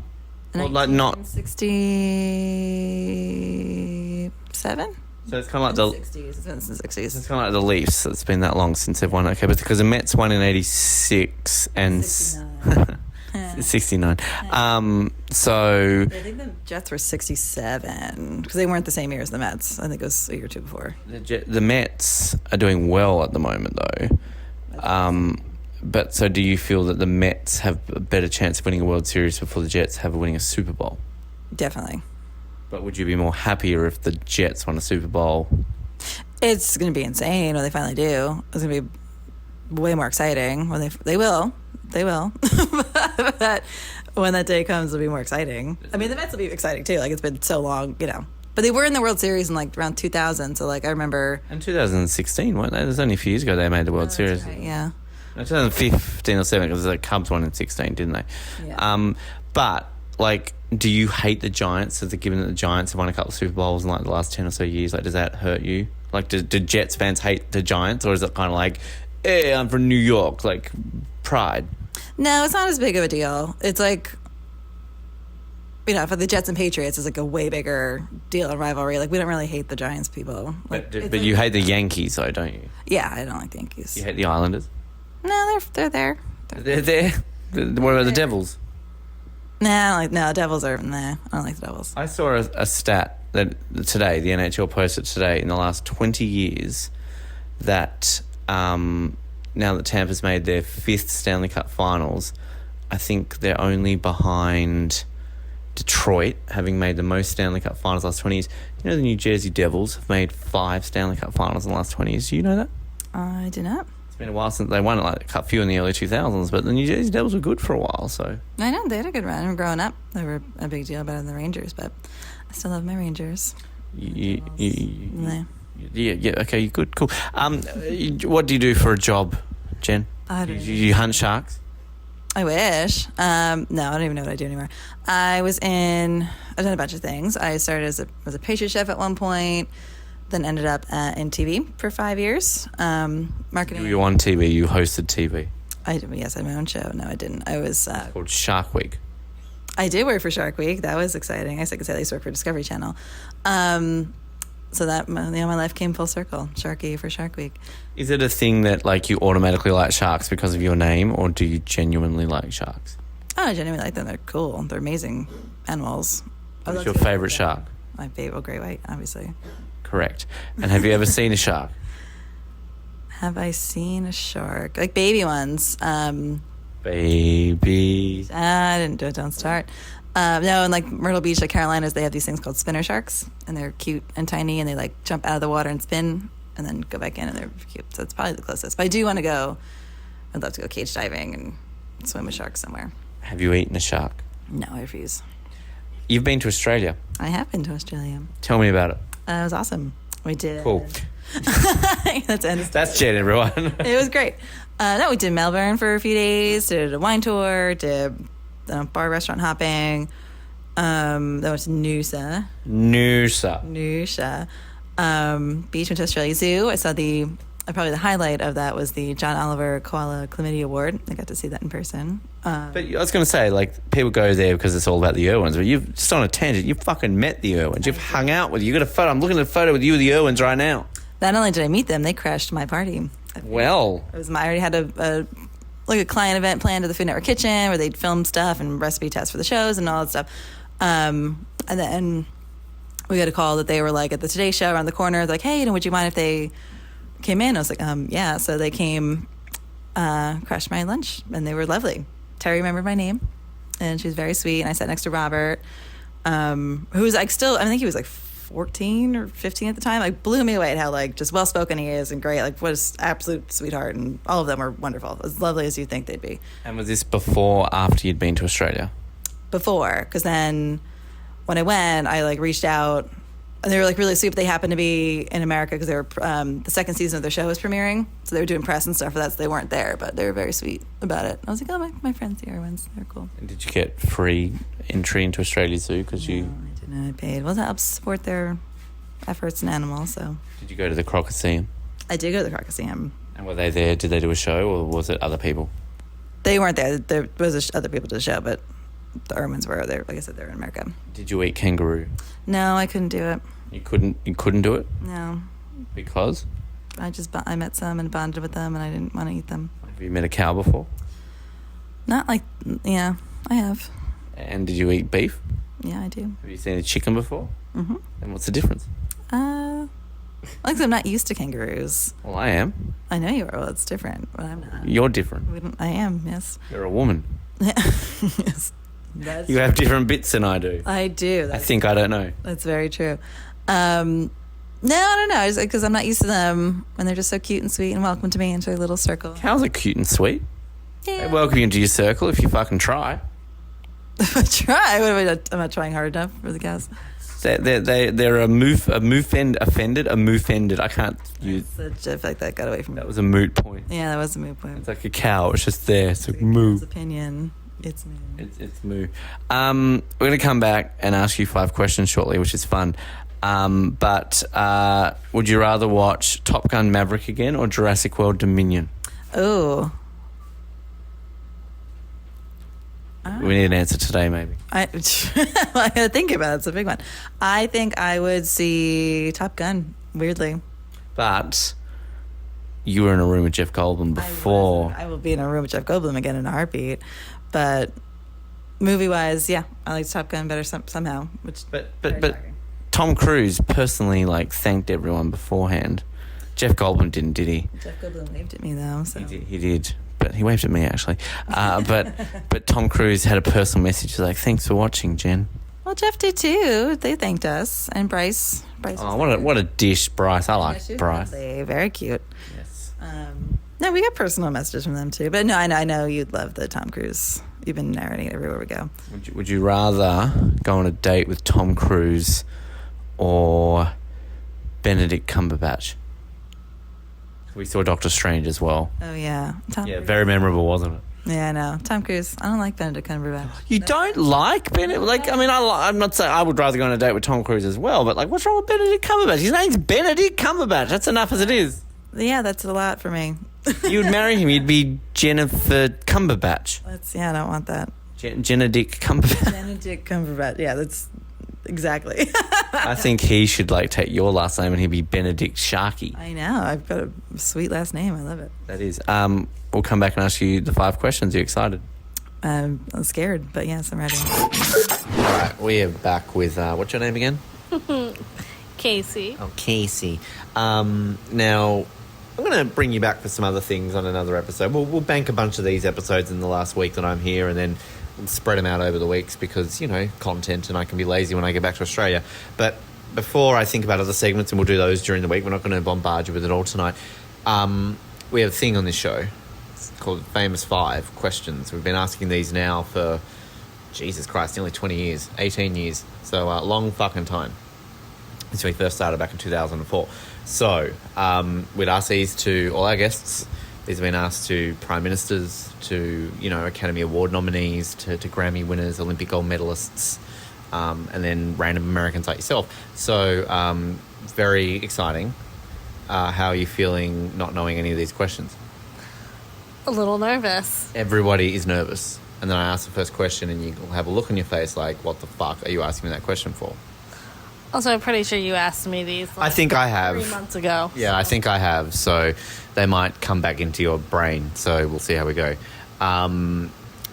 Well, like not... 1967? So it's kind of like the 60s. It's been since the 60s. It's kind of like the Leafs. It's been that long since they've won. Okay, but because the Mets won in 86 and 69. So I think the Jets were 67 because they weren't the same year as the Mets. I think it was a year or two before. The Mets are doing well at the moment, though. But so do you feel that the Mets have a better chance of winning a World Series before the Jets have winning a Super Bowl? Definitely. But would you be more happier if the Jets won a Super Bowl? It's going to be insane when they finally do. It's going to be way more exciting when they will. But when that day comes, it'll be more exciting. I mean, the Mets will be exciting too. Like, it's been so long, you know. But they were in the World Series in like around 2000. So like I remember. In 2016, weren't they? There's only a few years ago they made the World Series. Right, yeah. No, 2015 or 7 because the Cubs won in 16, didn't they? Yeah. But like, do you hate the Giants? Given that the Giants have won a couple of Super Bowls in like the last 10 or so years, like does that hurt you? Like, do Jets fans hate the Giants, or is it kind of like, hey, I'm from New York, like pride? No, it's not as big of a deal. It's like, you know, for the Jets and Patriots, it's like a way bigger deal and rivalry. Like, we don't really hate the Giants people. Like, but you hate the Yankees, though, don't you? Yeah, I don't like the Yankees. You hate the Islanders? No, they're there. They're there? What about the Devils? No, Devils are, nah, I don't like the Devils. I saw a stat that today, the NHL posted today, in the last 20 years, that now that Tampa's made their 5th Stanley Cup Finals, I think they're only behind Detroit, having made the most Stanley Cup Finals the last 20 years. You know the New Jersey Devils have made 5 Stanley Cup Finals in the last 20 years. Do you know that? I do not. It's been a while since they won it, like a few in the early 2000s, but the New Jersey Devils were good for a while, so... I know, they had a good run. Growing up, they were a big deal, better than the Rangers, but I still love my Rangers. Yeah, okay, good, cool. What do you do for a job, Jen? You hunt sharks? I wish. No, I don't even know what I do anymore. I've done a bunch of things. I started as a pastry chef at one point, then ended up in TV for 5 years. Marketing. You were on TV, you hosted TV. Yes, I had my own show. No, I didn't. It's called Shark Week. I did work for Shark Week. That was exciting. I could say I used to work for Discovery Channel. So that my life came full circle. Sharky for Shark Week. Is it a thing that like you automatically like sharks because of your name, or do you genuinely like sharks? Oh, I genuinely like them. They're cool. They're amazing animals. What's your favorite shark? My favorite, great white, obviously. Correct. And have you ever seen a shark? Have I seen a shark? Like baby ones. Baby. I didn't do it. Don't start. No, in like Myrtle Beach, like Carolinas, they have these things called spinner sharks, and they're cute and tiny, and they like jump out of the water and spin, and then go back in, and they're cute. So it's probably the closest. But I do want to go. I'd love to go cage diving and swim with sharks somewhere. Have you eaten a shark? No, I refuse. You've been to Australia. I have been to Australia. Tell me about it. It was awesome. We did. Cool. That's Jen, everyone. It was great. We did Melbourne for a few days, did a wine tour, did bar restaurant hopping. That was Noosa. Beach, went to Australia Zoo. I saw probably the highlight of that was the John Oliver Koala Chlamydia Award. I got to see that in person. But I was going to say, like, people go there because it's all about the Irwins, but you've just on a tangent. You fucking met the Irwins. You've hung out with you. Got a photo. I'm looking at a photo with you with the Irwins right now. Not only did I meet them, they crashed my party. Well, I already had a client event planned at the Food Network Kitchen where they'd film stuff and recipe tests for the shows and all that stuff. And then we got a call that they were like at the Today Show around the corner. They're like, hey, would you mind if they came in? I was like, yeah. So they came, crashed my lunch, and they were lovely. Terry remembered my name, and she was very sweet. And I sat next to Robert, who was like I think he was like 14 or 15 at the time. Like blew me away at how like just well spoken he is and great. Like what an absolute sweetheart, and all of them were wonderful, as lovely as you think they'd be. And was this before or after you'd been to Australia? Before, because then when I went, I like reached out. And they were like really sweet, but they happened to be in America because they were the second season of their show was premiering, so they were doing press and stuff for that, so they weren't there, but they were very sweet about it. I was like, oh, my friends, the Irwins, they're cool. And did you get free entry into Australia Zoo? No, I didn't. I paid. Well, that helps support their efforts in animals. So. Did you go to the Crocoseum? I did go to the Crocoseum. And were they there? Did they do a show, or was it other people? They weren't there. There was other people to the show, but the Irwins were there. Like I said, they were in America. Did you eat kangaroo? No, I couldn't do it. You couldn't do it? No. Because? I met some and bonded with them, and I didn't want to eat them. Have you met a cow before? Not like, yeah, I have. And did you eat beef? Yeah, I do. Have you seen a chicken before? Mm-hmm. And what's the difference? Like I'm not used to kangaroos. Well, I am. I know you are. Well, it's different, but I'm not. You're different. I am, yes. You're a woman. Yes. You have different bits than I do. I do. I think I don't know. That's very true. No, I don't know. Because I'm not used to them, and they're just so cute and sweet and welcome to me into a little circle. Cows are cute and sweet. Yeah. They welcome you into your circle if you fucking try. I try. I'm not trying hard enough for the cows. They're a moofended. I can't use. I feel like that got away from me. That was a moot point. Yeah, that was a moot point. It's like a cow. It's just there. It's like moo. Opinion. It's moo. It's moo. We're going to come back and ask you 5 questions shortly, which is fun. But would you rather watch Top Gun Maverick again or Jurassic World Dominion? Oh. We need an answer today, maybe. I gotta think about it. It's a big one. I think I would see Top Gun, weirdly. But you were in a room with Jeff Goldblum before. I will be in a room with Jeff Goldblum again in a heartbeat. But movie-wise, yeah, I like Top Gun better somehow. But Tom Cruise personally thanked everyone beforehand. Jeff Goldblum didn't, did he? Jeff Goldblum waved at me though. So. He did. But he waved at me actually. But Tom Cruise had a personal message. He's like, "Thanks for watching, Jen." Well, Jeff did too. They thanked us, and Bryce. Oh, what a dish, Bryce. I like Bryce. Lovely. Very cute. Yes. No, we got personal messages from them too. But no, I know you'd love the Tom Cruise. You've been narrating it everywhere we go. Would you rather go on a date with Tom Cruise or Benedict Cumberbatch? We saw Doctor Strange as well. Oh yeah, Tom Cruise. Very memorable, wasn't it? Yeah, I know. Tom Cruise. I don't like Benedict Cumberbatch. You don't like Benedict? I'm not saying I would rather go on a date with Tom Cruise as well, but what's wrong with Benedict Cumberbatch? His name's Benedict Cumberbatch. That's enough as it is. Yeah, that's a lot for me. You would marry him. You'd be Jennifer Cumberbatch. I don't want that. Benedict Cumberbatch. Benedict Cumberbatch. Yeah, that's exactly. I think he should take your last name and he'd be Benedict Sharkey. I know. I've got a sweet last name. I love it. That is. We'll come back and ask you the 5 questions. Are you excited? I'm scared, but yes, I'm ready. All right, we are back with what's your name again? Casey. Oh, Casey. Now, I'm going to bring you back for some other things on another episode. We'll bank a bunch of these episodes in the last week that I'm here, and then we'll spread them out over the weeks because, content, and I can be lazy when I get back to Australia. But before I think about other segments, and we'll do those during the week, we're not going to bombard you with it all tonight. We have a thing on this show. It's called Famous 5 Questions. We've been asking these now for, Jesus Christ, nearly 20 years, 18 years. So long fucking time. Since we first started back in 2004. So we'd ask these to all our guests. These have been asked to prime ministers, to, Academy Award nominees, to Grammy winners, Olympic gold medalists, and then random Americans like yourself. So very exciting. How are you feeling not knowing any of these questions? A little nervous. Everybody is nervous. And then I ask the first question and you have a look on your face like, what the fuck are you asking me that question for? Also, I'm pretty sure you asked me these. I think I have. 3 months ago. Yeah, I think I have. So they might come back into your brain. So we'll see how we go.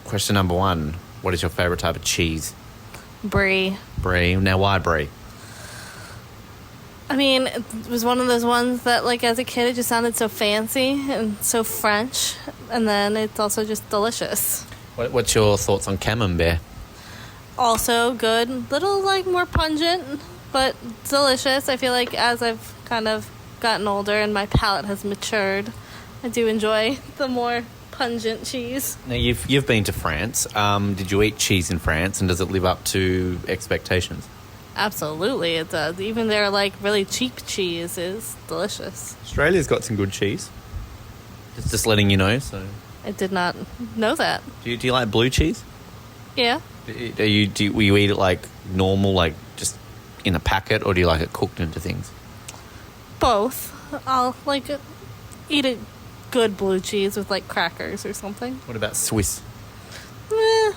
Question number 1. What is your favourite type of cheese? Brie. Brie. Now, why brie? I mean, it was one of those ones that, as a kid, it just sounded so fancy and so French. And then it's also just delicious. What's your thoughts on camembert? Also good. Little, more pungent, but delicious. I feel like as I've kind of gotten older and my palate has matured, I do enjoy the more pungent cheese. Now, you've been to France. Did you eat cheese in France, and does it live up to expectations? Absolutely, it does. Even their, really cheap cheese is delicious. Australia's got some good cheese. Just letting you know, so... I did not know that. Do you like blue cheese? Yeah. Will you eat it normal, just in a packet, or do you like it cooked into things? Both. I'll eat a good blue cheese with crackers or something. What about Swiss? I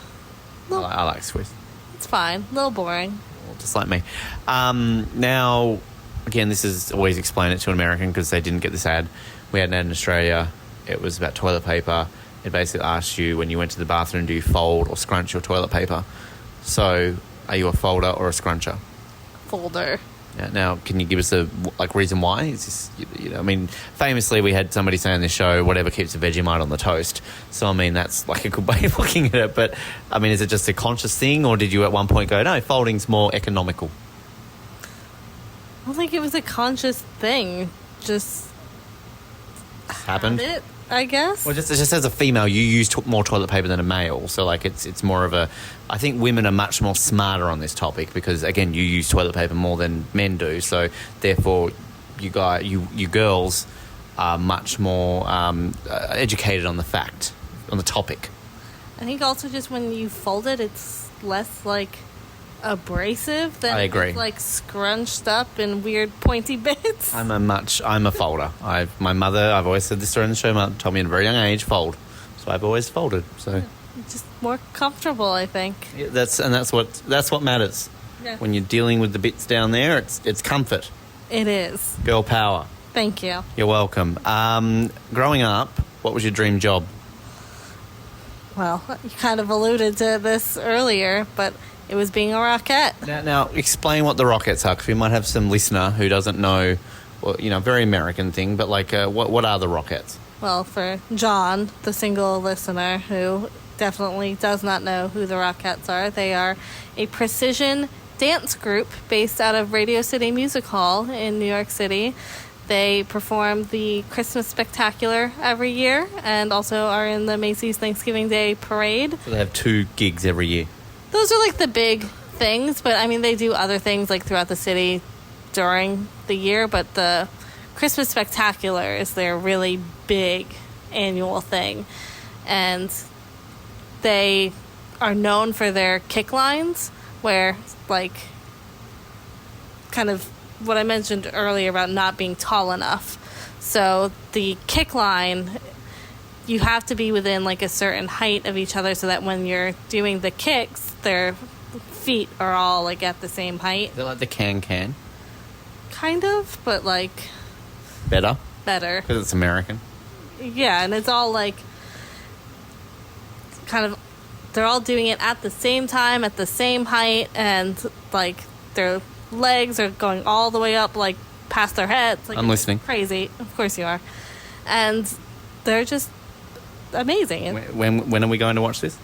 like Swiss. It's fine. A little boring. Well, just like me. Now, again, this is always explain it to an American because they didn't get this ad. We had an ad in Australia. It was about toilet paper. It basically asked you when you went to the bathroom, do you fold or scrunch your toilet paper? So, are you a folder or a scruncher? Folder. Yeah, now, can you give us a reason why? Is this, famously we had somebody say on this show, whatever keeps a Vegemite on the toast. So, that's a good way of looking at it. But, is it just a conscious thing, or did you at one point go, no, folding's more economical? I don't think it was a conscious thing. Just happened. It, I guess. Well, just as a female, you use more toilet paper than a male, so it's more of a. I think women are much more smarter on this topic because again, you use toilet paper more than men do, so therefore, you girls are much more educated on the topic. I think also just when you fold it, it's less abrasive than I agree. It's scrunched up in weird pointy bits. I'm a folder. I've always said this during the show. Mum told me at a very young age, fold. So I've always folded. So just more comfortable, I think. Yeah, that's what matters. Yeah. When you're dealing with the bits down there, it's comfort. It is. Girl power. Thank you. You're welcome. Growing up, what was your dream job? Well, you kind of alluded to this earlier, but it was being a Rockette. Now explain what the Rockettes are, because we might have some listener who doesn't know, well, very American thing, but like, what are the Rockettes? Well, for John, the single listener who definitely does not know who the Rockettes are, they are a precision dance group based out of Radio City Music Hall in New York City. They perform the Christmas Spectacular every year and also are in the Macy's Thanksgiving Day Parade. So they have 2 gigs every year. Those are like the big things, but I mean, they do other things like throughout the city during the year, but the Christmas Spectacular is their really big annual thing. And they are known for their kick lines, where, like, kind of what I mentioned earlier about not being tall enough. So the kick line, you have to be within like a certain height of each other so that when you're doing the kicks, their feet are all like at the same height. They're like the can. Kind of, but like Better. Because it's American. Yeah, and it's all like kind of, they're all doing it at the same time, at the same height, and like their legs are going all the way up, like past their heads. Like, I'm listening. Crazy, of course you are, and they're just amazing. When are we going to watch this?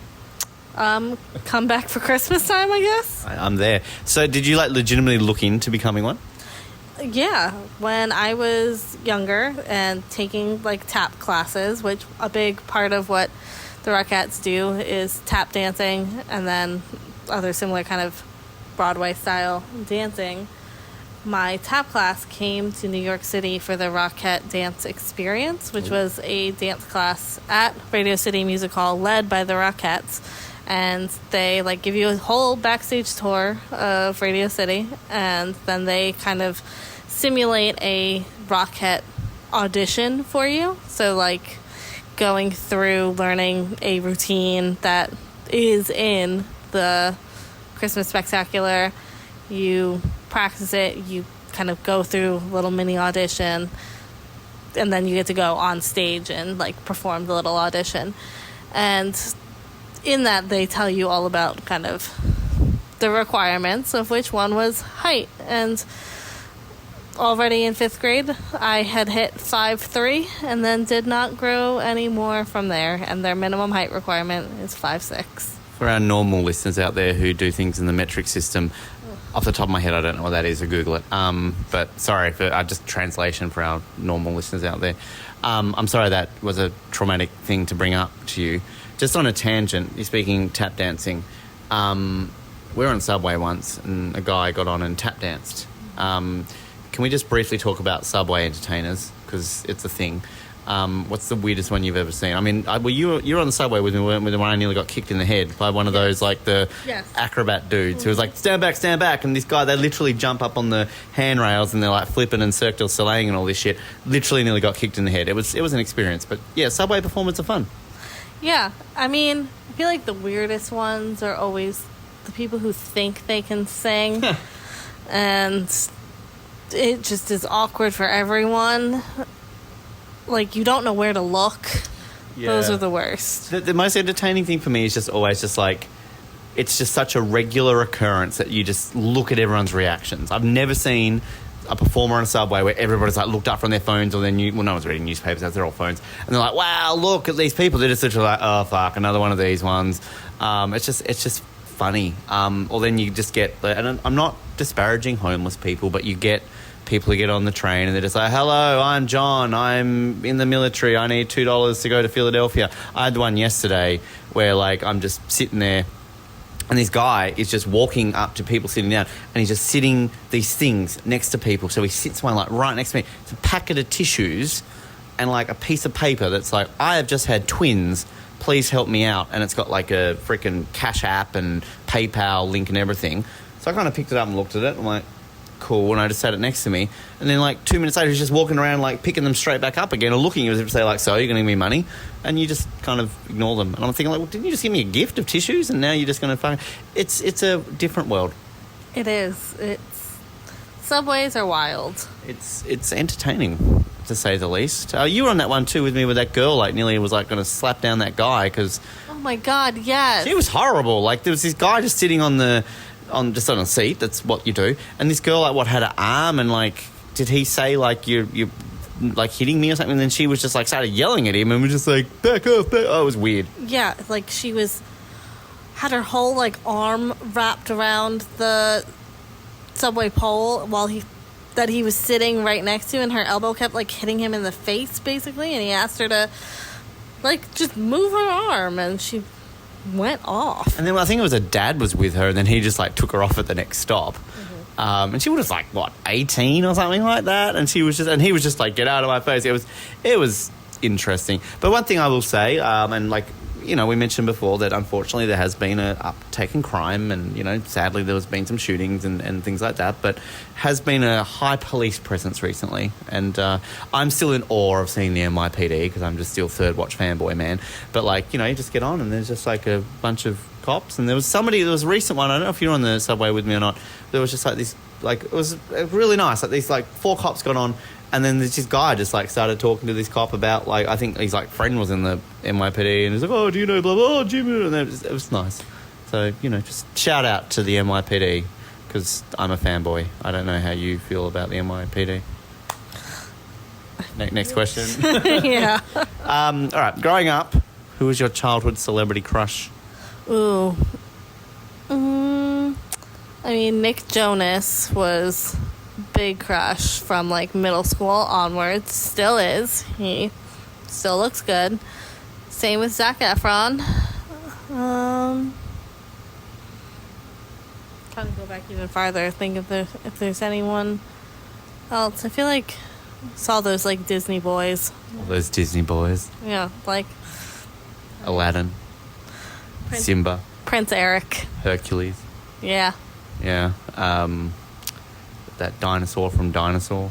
Come back for Christmas time, I guess. I'm there. So, did you like legitimately look into becoming one? Yeah, when I was younger and taking like tap classes, which a big part of what the Rockettes do is tap dancing and then other similar kind of Broadway style dancing. My tap class came to New York City for the Rockette Dance Experience, which was a dance class at Radio City Music Hall led by the Rockettes. And they like give you a whole backstage tour of Radio City, and then they kind of simulate a Rockette audition for you. So like going through learning a routine that is in the Christmas Spectacular. You practice it, you kind of go through a little mini audition, and then you get to go on stage and like perform the little audition. And in that, they tell you all about kind of the requirements, of which one was height. And already in 5th grade, I had hit 5'3", and then did not grow any more from there. And their minimum height requirement is 5'6". For our normal listeners out there who do things in the metric system, off the top of my head, I don't know what that is, so Google it. But sorry for just translation for our normal listeners out there. I'm sorry that was a traumatic thing to bring up to you. Just on a tangent, you're speaking tap dancing. We were on Subway once and a guy got on and tap danced. Can we just briefly talk about Subway entertainers? Because it's a thing. What's the weirdest one you've ever seen? I mean, you were on the Subway with me when I nearly got kicked in the head by one of those, like, the acrobat dudes who was like, stand back. And this guy, they literally jump up on the handrails and they're like flipping and Cirque du Soleil and all this shit. Literally nearly got kicked in the head. It was an experience. But yeah, Subway performance are fun. Yeah, I mean, I feel like the weirdest ones are always the people who think they can sing. And it just is awkward for everyone. Like, you don't know where to look. Yeah. Those are the worst. The most entertaining thing for me is just always just like, it's just such a regular occurrence that you just look at everyone's reactions. I've never seen a performer on a Subway where everybody's like looked up from their phones or no one's reading newspapers, they're all phones, and they're like, wow, look at these people. They're just literally like, oh fuck, another one of these ones. It's just funny. Or then you just get, and I'm not disparaging homeless people, but you get people who get on the train and they're just like, hello, I'm John, I'm in the military, I need $2 to go to Philadelphia. I had one yesterday where like I'm just sitting there and this guy is just walking up to people sitting down and he's just sitting these things next to people. So he sits one like right next to me. It's a packet of tissues and like a piece of paper that's like, I have just had twins, please help me out. And it's got like a freaking Cash App and PayPal link and everything. So I kind of picked it up and looked at it. I'm like, cool. And I just sat it next to me. And then like 2 minutes later, he's just walking around like picking them straight back up again or looking as if to say like, so you're going to give me money? And you just kind of ignore them. And I'm thinking like, well, didn't you just give me a gift of tissues? And now you're just going to find... It's a different world. It is. Subways are wild. It's entertaining, to say the least. You were on that one too with me with that girl, like nearly was like going to slap down that guy because my God, yes. She was horrible. Like, there was this guy just sitting on a seat. That's what you do. And this girl, like, had an arm and, like, did he say, like, you're like, hitting me or something? And then she was just, like, started yelling at him and was just like, back off, back. Oh, it was weird. Yeah, like, she had her whole, like, arm wrapped around the subway pole while he was sitting right next to, and her elbow kept, like, hitting him in the face, basically, and he asked her to, like, just move her arm, and she went off. And then I think it was her dad was with her, and then he just, like, took her off at the next stop. And she was, like, what, 18 or something like that? And he was just like, get out of my face. It was interesting. But one thing I will say, and, like, you know, we mentioned before that unfortunately there has been an uptake in crime, and, you know, sadly there has been some shootings and things like that, but has been a high police presence recently. And I'm still in awe of seeing the NYPD because I'm just still third watch fanboy, man. But, like, you know, you just get on and there's just, like, a bunch of cops, and there was a recent one, I don't know if you were on the subway with me or not, there was just, like, this, like, it was really nice, like, these, like, 4 cops got on. And then this guy just, like, started talking to this cop about, like, I think his, like, friend was in the NYPD, and he's like, oh, do you know, blah, blah, Jimmy? And it was nice. So, you know, just shout out to the NYPD, because I'm a fanboy. I don't know how you feel about the NYPD. Next question. Yeah. All right, growing up, who was your childhood celebrity crush? Ooh. I mean, Nick Jonas was big crush from, like, middle school onwards. Still is. He still looks good. Same with Zac Efron. Trying to go back even farther, think if there's anyone else. I feel like I saw those, like, Disney boys. All those Disney boys. Yeah, like Aladdin. Simba. Prince Eric. Hercules. Yeah. Yeah. That dinosaur from Dinosaur.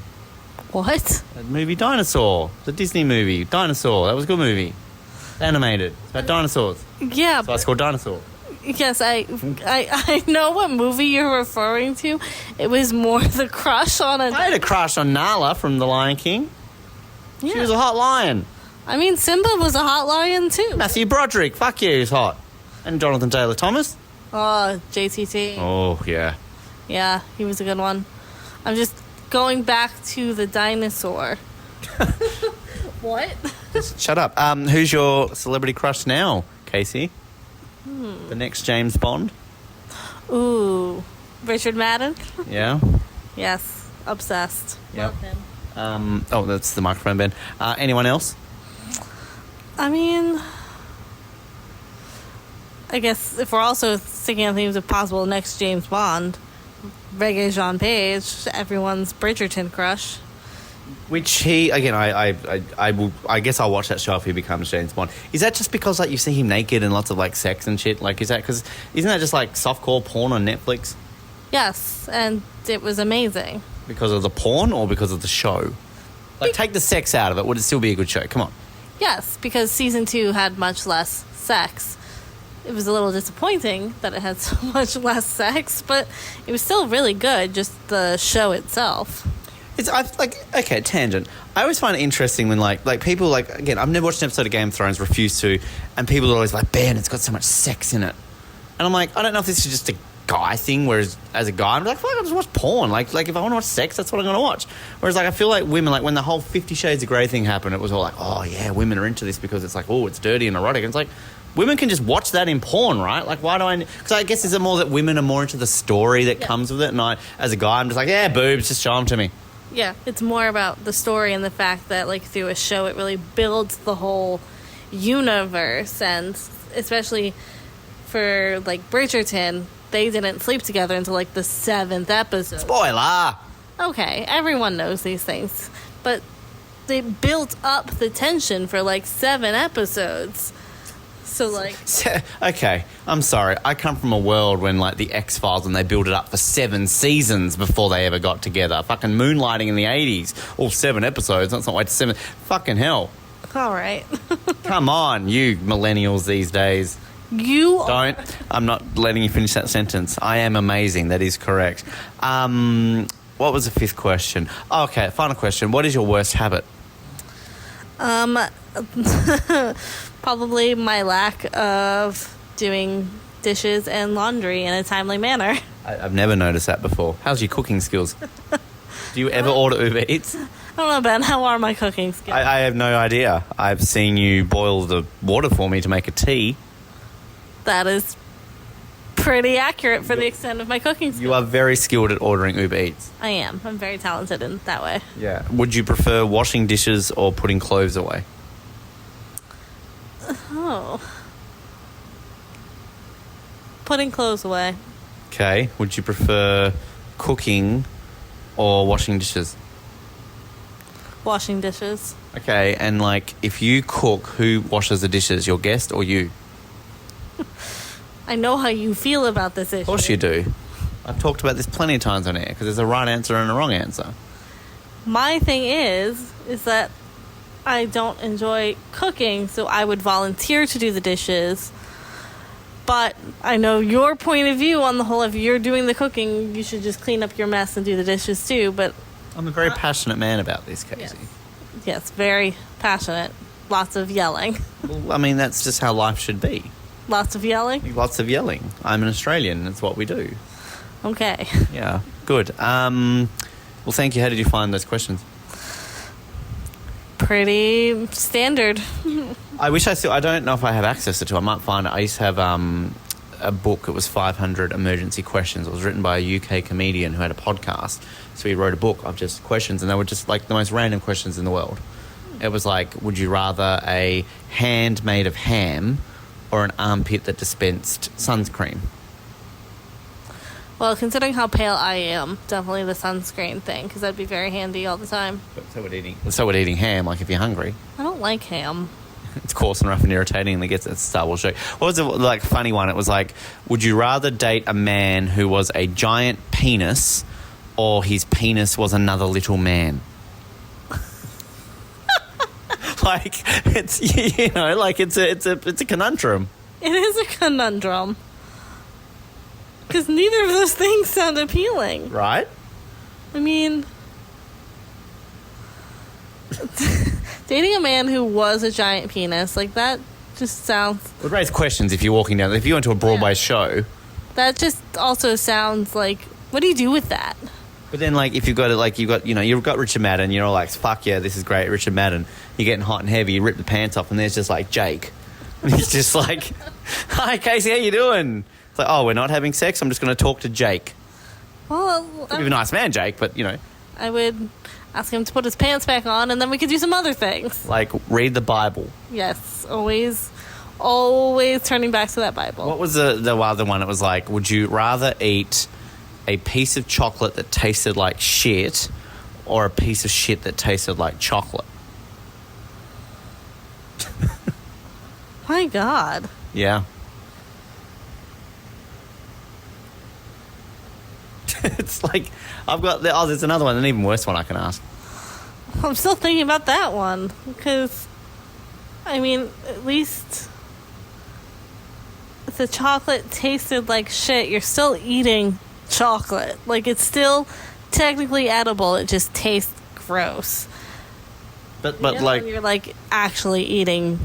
What? That movie Dinosaur. The Disney movie. Dinosaur. That was a good movie. Animated. It's about dinosaurs. Yeah. So it's called Dinosaur. Yes, I know what movie you're referring to. It was more the crush on a... I had a crush on Nala from The Lion King. Yeah. She was a hot lion. I mean, Simba was a hot lion too. Matthew Broderick. Fuck yeah, he's hot. And Jonathan Taylor Thomas. Oh, JTT. Oh, yeah. Yeah, he was a good one. I'm just going back to the dinosaur. What? Just shut up. Who's your celebrity crush now, Casey? The next James Bond? Ooh, Richard Madden? Yeah. Yes, obsessed. Yep. Love him. That's the microphone, Ben. Anyone else? I mean, I guess if we're also sticking on themes of possible next James Bond, Reggae Jean Page, everyone's Bridgerton crush. Which he, again, I guess I'll watch that show if he becomes James Bond. Is that just because, like, you see him naked and lots of, like, sex and shit? Like, isn't that just, like, softcore porn on Netflix? Yes, and it was amazing. Because of the porn or because of the show? Like, take the sex out of it, would it still be a good show? Come on. Yes, because season 2 had much less sex. It was a little disappointing that it had so much less sex, but it was still really good, just the show itself. Okay, tangent. I always find it interesting when, like people, like, again, I've never watched an episode of Game of Thrones, refuse to, and people are always like, Ben, it's got so much sex in it. And I'm like, I don't know if this is just a guy thing, whereas as a guy, I'm like, fuck, I'll just watch porn. Like if I want to watch sex, that's what I'm going to watch. Whereas, like, I feel like women, like, when the whole 50 Shades of Grey thing happened, it was all like, oh, yeah, women are into this because it's like, oh, it's dirty and erotic. And it's like, women can just watch that in porn, right? Like, why do I... Because I guess is it more that women are more into the story that comes with it, and I, as a guy, I'm just like, yeah, boobs, just show them to me. Yeah, it's more about the story and the fact that, like, through a show, it really builds the whole universe, and especially for, like, Bridgerton, they didn't sleep together until, like, the 7th episode. Spoiler! Okay, everyone knows these things, but they built up the tension for, like, 7 episodes. So, like... Okay, I'm sorry. I come from a world when, like, the X-Files, and they built it up for 7 seasons before they ever got together. Fucking moonlighting in the 80s. All 7 episodes. That's not like 7. Fucking hell. All right. Come on, you millennials these days. Don't. I'm not letting you finish that sentence. I am amazing. That is correct. What was the 5th question? Okay, final question. What is your worst habit? Probably my lack of doing dishes and laundry in a timely manner. I've never noticed that before. How's your cooking skills? Do you ever order Uber Eats? I don't know, Ben. How are my cooking skills? I have no idea. I've seen you boil the water for me to make a tea. That is pretty accurate for the extent of my cooking skills. You are very skilled at ordering Uber Eats. I am. I'm very talented in that way. Yeah. Would you prefer washing dishes or putting clothes away? Oh. Putting clothes away. Okay. Would you prefer cooking or washing dishes? Washing dishes. Okay. And, like, if you cook, who washes the dishes, your guest or you? I know how you feel about this issue. Of course you do. I've talked about this plenty of times on air because there's a right answer and a wrong answer. My thing is that I don't enjoy cooking, so I would volunteer to do the dishes. But I know your point of view on the whole. If you're doing the cooking, you should just clean up your mess and do the dishes too. But I'm a very passionate man about this, Casey. yes, very passionate. Lots of yelling. Well, I mean, that's just how life should be. Lots of yelling? Lots of yelling. I'm an Australian. That's what we do. Okay. Yeah, good. Well, thank you. How did you find those questions? Pretty standard. I wish I don't know if I have access to it. I might find it. I used to have a book. It was 500 emergency questions. It was written by a UK comedian who had a podcast. So he wrote a book of just questions, and they were just like the most random questions in the world. It was like, would you rather a hand made of ham or an armpit that dispensed sunscreen? Well, considering how pale I am, definitely the sunscreen thing, because that'd be very handy all the time. So would eating ham, like if you're hungry. I don't like ham. It's coarse and rough and irritating, and it gets a Star Wars joke. What was the like funny one? It was like, would you rather date a man who was a giant penis, or his penis was another little man? Like it's it's a conundrum. It is a conundrum. Because neither of those things sound appealing. Right? I mean, dating a man who was a giant penis, like that just sounds... It would raise questions if you're walking down... If you went to a Broadway show... That just also sounds like, what do you do with that? But then, like, if you've got it, like, you've got Richard Madden, you're all like, fuck yeah, this is great, Richard Madden. You're getting hot and heavy, you rip the pants off, and there's just, like, Jake. And he's just like, hi, Casey, how you doing? It's like, oh, we're not having sex, I'm just going to talk to Jake. Well, He's a nice man, Jake, but, I would ask him to put his pants back on, and then we could do some other things. like, read the Bible. Yes, always turning back to that Bible. What was the other one? It was like, would you rather eat a piece of chocolate that tasted like shit or a piece of shit that tasted like chocolate? My God. Yeah. It's like, there's another one, an even worse one I can ask. I'm still thinking about that one, because, I mean, at least if the chocolate tasted like shit, you're still eating chocolate. Like, it's still technically edible, it just tastes gross. But like... You're, like, actually eating...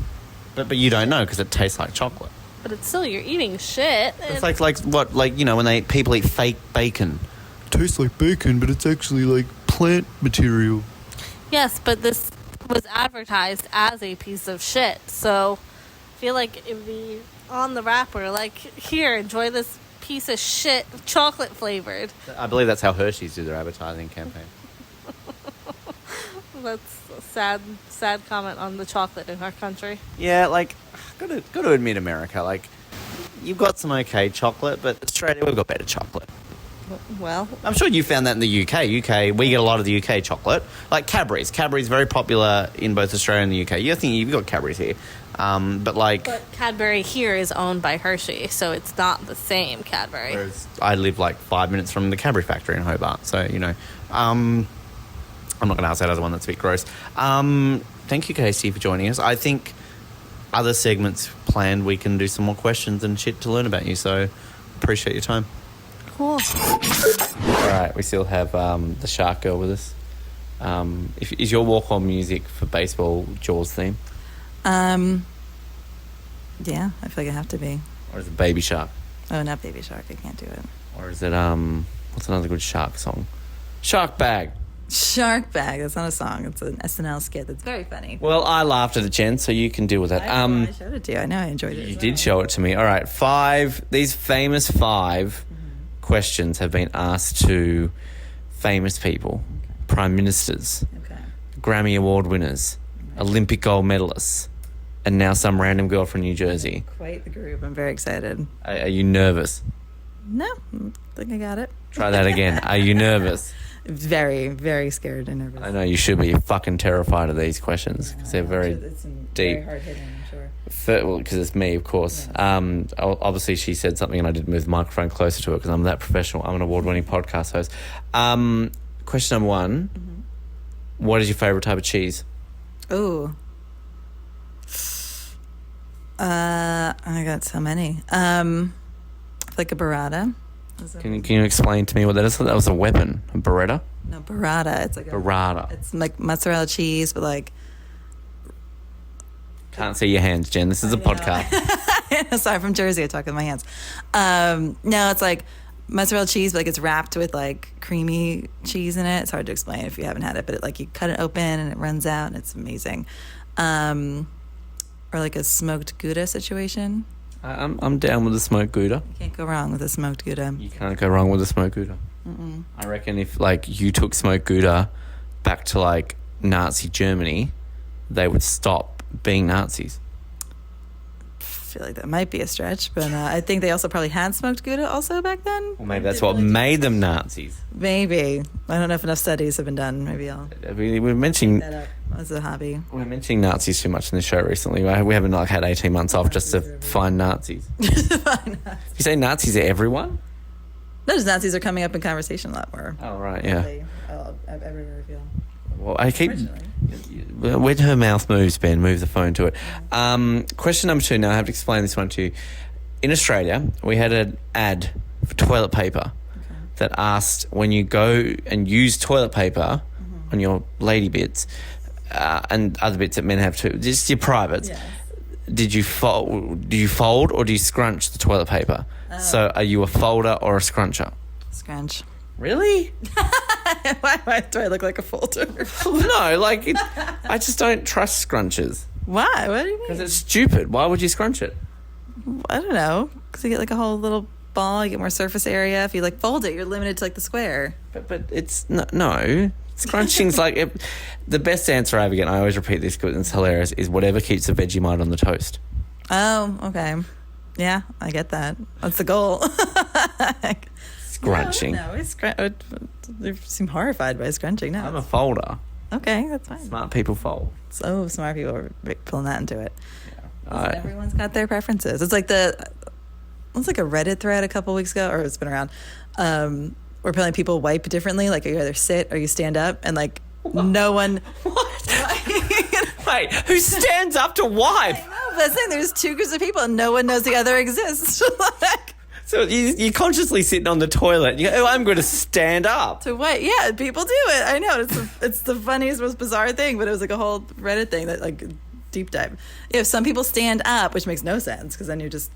But you don't know, because it tastes like chocolate. But it's still, you're eating shit. It's like what, like, when people eat fake bacon. It tastes like bacon, but it's actually like plant material. Yes, but this was advertised as a piece of shit, so I feel like it would be on the wrapper, like, here, enjoy this piece of shit, chocolate flavored. I believe that's how Hershey's do their advertising campaign. That's a sad comment on the chocolate in our country. Yeah, like, got to admit, America, like, you've got some okay chocolate, but Australia, we've got better chocolate. Well, I'm sure you found that in the UK. We get a lot of the UK chocolate. Like Cadbury's. Cadbury's very popular in both Australia and the UK. I think you've got Cadbury's here. But Cadbury here is owned by Hershey, so it's not the same Cadbury. Whereas I live like 5 minutes from the Cadbury factory in Hobart, so, I'm not going to ask that other one, that's a bit gross. Thank you, Casey, for joining us. I think other segments planned, we can do some more questions and shit to learn about you, so appreciate your time. Cool. All right, we still have the Shark Girl with us. Is your walk-on music for baseball Jaws theme? Yeah, I feel like I have to be. Or is it Baby Shark? Oh, not Baby Shark. I can't do it. Or is it, what's another good shark song? Shark Bag. Shark Bag. That's not a song. It's an SNL skit that's very funny. Well, I laughed at it, Jen, so you can deal with that. I showed it to you. I know I enjoyed it. You did show it to me. All right, these famous 5 questions have been asked to famous people, prime ministers, Grammy Award winners, Olympic gold medalists, and now some random girl from New Jersey. Quite the group. I'm very excited. Are you nervous? No, I think I got it. Try that again. Are you nervous? Very, very scared and nervous. I know you should be. You're fucking terrified of these questions because they're very deep. Very hard hitting, I'm sure. Well, because it's me, of course. Yeah. Obviously, she said something and I did move the microphone closer to it because I'm that professional. I'm an award-winning podcast host. Question number 1. What is your favourite type of cheese? Ooh. I got so many. Like a burrata. Can you explain to me what that is? That was a weapon. A Beretta? No, burrata. It's like a Burrata. It's like mozzarella cheese, but like. Can't see your hands, Jen. This is a podcast. Sorry, from Jersey. I talk with my hands. No, it's like mozzarella cheese, but like it's wrapped with like creamy cheese in it. It's hard to explain if you haven't had it, but you cut it open and it runs out and it's amazing. Or like a smoked Gouda situation. I'm down with the smoked Gouda. You can't go wrong with a smoked Gouda. You can't go wrong with a smoked Gouda. Mm-mm. I reckon if you took smoked Gouda back to Nazi Germany, they would stop being Nazis. I feel like that might be a stretch, but I think they also probably had smoked Gouda also back then. Well, maybe that's what made them Nazis. Maybe. I don't know if enough studies have been done. Maybe I'll We're mentioning that up as a hobby. We're mentioning Nazis too much in this show recently. We haven't had 18 months off just to find Nazis. You say Nazis are everyone? No, just Nazis are coming up in conversation a lot more. Oh, right, yeah. Everywhere I feel. Well, I keep... When her mouth moves, Ben, move the phone to it. Question number 2. Now, I have to explain this one to you. In Australia, we had an ad for toilet paper that asked when you go and use toilet paper on your lady bits and other bits that men have too, just your privates, do you fold or do you scrunch the toilet paper? So are you a folder or a scruncher? Scrunch. Really? Why do I look like a folder? No, I just don't trust scrunches. Why? What do you mean? Because it's stupid. Why would you scrunch it? I don't know. Because you get a whole little ball, you get more surface area. If you fold it, you're limited to the square. But it's no. Scrunching's the best answer I ever get, and I always repeat this because it's hilarious, is whatever keeps the Vegemite on the toast. Oh, okay. Yeah, I get that. That's the goal. Scrunching. No, they seem horrified by scrunching. No, I'm a folder. Okay, that's fine. Smart people fold. So smart people are pulling that into it. Yeah. Everyone's got their preferences. It's like a Reddit thread a couple weeks ago, or it's been around, where apparently people wipe differently. You either sit or you stand up, and no one. What? Wait, who stands up to wipe? I know, but I'm saying there's 2 groups of people, and no one knows the other exists. So you're consciously sitting on the toilet. You go, I'm going to stand up. To what? Yeah, people do it. I know. It's the funniest, most bizarre thing, but it was a whole Reddit thing that deep dive. Some people stand up, which makes no sense because then you're just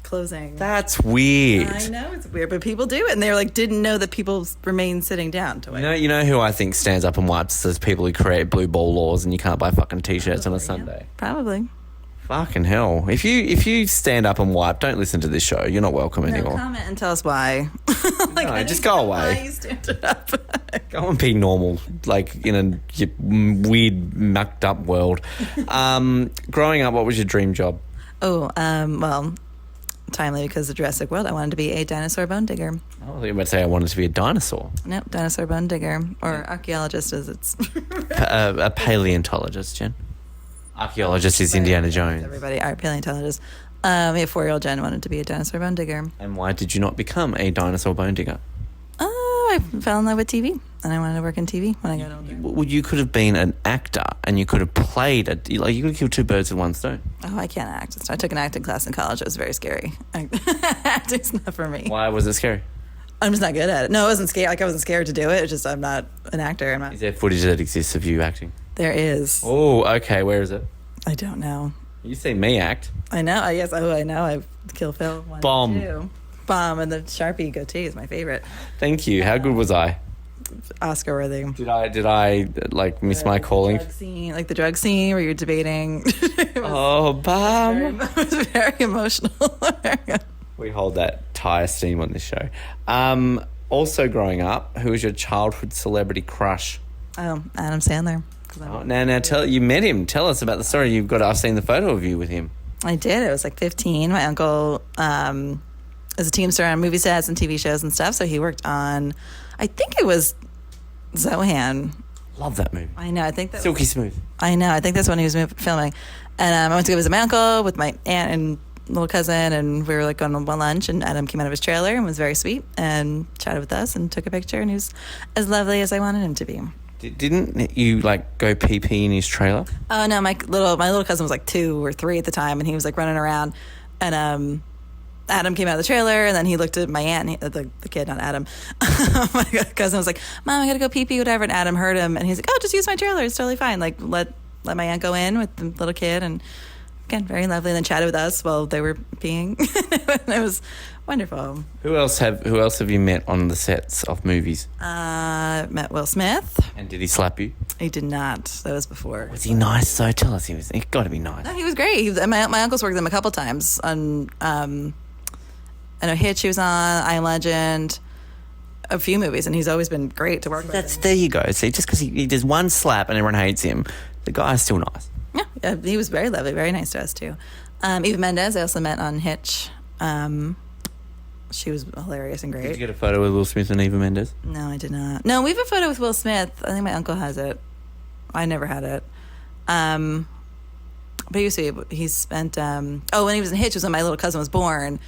closing. That's weird. I know it's weird, but people do it, and they didn't know that people remain sitting down to it. You know who I think stands up and wipes? Those people who create blue ball laws and you can't buy fucking t-shirts on a Sunday. Probably. Fucking hell. If you stand up and wipe, don't listen to this show. You're not welcome anymore. Comment and tell us why. No, just go away. Why you stand up. Go and be normal, in a weird, mucked up world. Growing up, what was your dream job? Oh, well, timely because of Jurassic World. I wanted to be a dinosaur bone digger. I thought you were about to say I wanted to be a dinosaur. Nope, dinosaur bone digger. Or archaeologist as it's... a paleontologist, Jen. Archaeologist is Indiana Jones. Everybody, our paleontologist. A 4-year-old Jen wanted to be a dinosaur bone digger. And why did you not become a dinosaur bone digger? I fell in love with TV, and I wanted to work in TV when I got older. Well, you could have been an actor, and you could have played you could have killed 2 birds with one stone. Oh, I can't act. So I took an acting class in college. It was very scary. Acting's not for me. Why was it scary? I'm just not good at it. No, I wasn't scared. I wasn't scared to do it. It's just I'm not an actor. Is there footage that exists of you acting? There is. Oh, okay. Where is it? I don't know. You see me act. I know. Yes. Oh, I know. I Kill Phil 1 Bomb. and 2. Bomb, and the Sharpie goatee is my favorite. Thank you. How good was I? Oscar worthy. Did I like miss my calling? The drug scene where you're debating. Bam. It was very emotional. We hold that high esteem on this show. Also growing up, who was your childhood celebrity crush? Oh, Adam Sandler. Now you met him. Tell us about the story. I've seen the photo of you with him. I did. I was like 15. My uncle is a teamster on movie sets and TV shows and stuff. So he worked on, I think it was Zohan. Love that movie. I know. I think that Silky Smooth. I know. I think that's when he was filming. And I went to go visit my uncle with my aunt and little cousin, and we were like going on one lunch, and Adam came out of his trailer and was very sweet and chatted with us and took a picture, and he was as lovely as I wanted him to be. Didn't you like go pee in his trailer? Oh no, my little cousin was like 2 or 3 at the time, and he was like running around, and Adam came out of the trailer, and then he looked at my aunt, and the kid, not Adam. My cousin was like, "Mom, I gotta go pee, whatever." And Adam heard him, and he's like, "Oh, just use my trailer. It's totally fine. Like let my aunt go in with the little kid." And again, very lovely, and then chatted with us while they were peeing. It was wonderful. Who else have you met on the sets of movies? Met Will Smith. And did he slap you? He did not. That was before. Was he nice though? Tell us, he got to be nice. No, he was great. My uncle's worked with him a couple times on. I know Hitch. He was on I Am Legend. A few movies, and he's always been great to work with. There you go. See, just because he does one slap and everyone hates him, the guy's still nice. Yeah, he was very lovely, very nice to us too. Eva Mendes, I also met on Hitch. She was hilarious and great. Did you get a photo with Will Smith and Eva Mendes? No, I did not. No, we have a photo with Will Smith. I think my uncle has it. I never had it. But he spent. When he was in Hitch, was when my little cousin was born,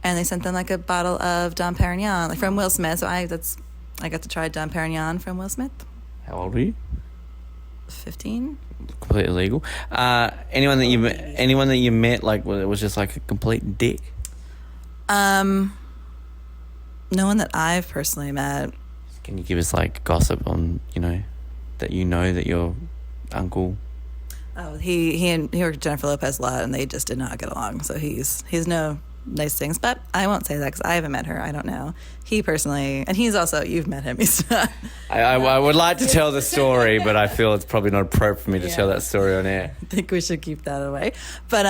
and they sent them like a bottle of Dom Perignon, like from Will Smith. So I got to try Dom Perignon from Will Smith. How old were you? 15. Completely legal. Anyone that you met, like, was just like a complete dick? No one that I've personally met. Can you give us like gossip on that your uncle? Oh, he worked with Jennifer Lopez a lot, and they just did not get along. So he's no nice things, but I won't say that because I haven't met her. I don't know. He personally, and he's also, you've met him. He's not. I would like to tell the story, but I feel it's probably not appropriate for me to tell that story on air. I think we should keep that away. But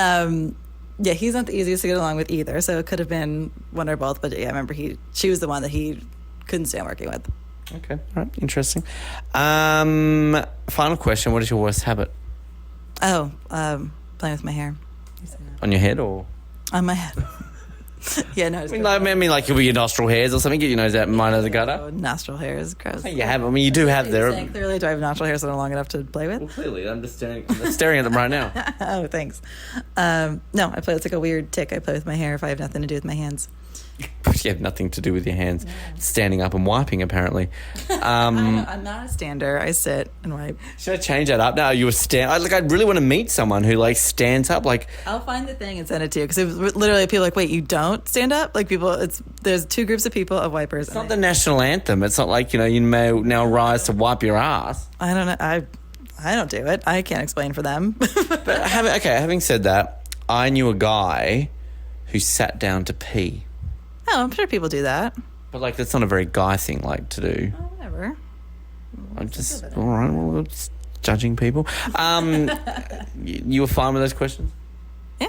yeah, he's not the easiest to get along with either. So it could have been one or both. But yeah, I remember she was the one that he couldn't stand working with. Okay, all right, interesting. Final question: what is your worst habit? Oh, playing with my hair. On your head or on my head? Yeah, no. I mean, like your nostril hairs or something. Get your nose out mine of the gutter. Oh, nostril hair is gross. You have. I mean, you do have there. Clearly, do I have nostril hairs that are long enough to play with? Well, clearly, I'm just staring at them right now. Oh, thanks. No, I play. It's like a weird tick. I play with my hair if I have nothing to do with my hands. You have nothing to do with your hands. Yeah. Standing up and wiping, apparently. I'm not a stander. I sit and wipe. Should I change that up now? Are you a stand? I really want to meet someone who like stands up. Like, I'll find the thing and send it to you because literally people are like, wait, you don't stand up? Like there's 2 groups of people of wipers. It's not the national anthem. It's not like you may now rise to wipe your ass. I don't know. I don't do it. I can't explain for them. But having said that, I knew a guy who sat down to pee. Oh, I'm sure people do that. But like that's not a very guy thing to do. Oh, whatever. I'm just all right. Well, just judging people. You were fine with those questions? Yeah.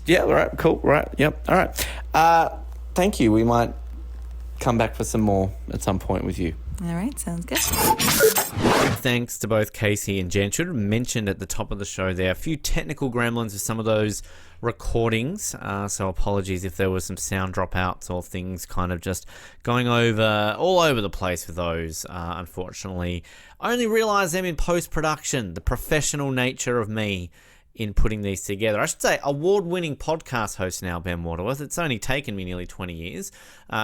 Yeah. All right. Cool. Right. Yep. All right. Thank you. We might come back for some more at some point with you. All right. Sounds good. Thanks to both Casey and Jen. Should have mentioned at the top of the show there a few technical gremlins with some of those recordings, so apologies if there were some sound dropouts or things kind of just going all over the place with those. Unfortunately, I only realised them in post-production, the professional nature of me in putting these together. I should say award-winning podcast host now, Ben Waterworth. It's only taken me nearly 20 years.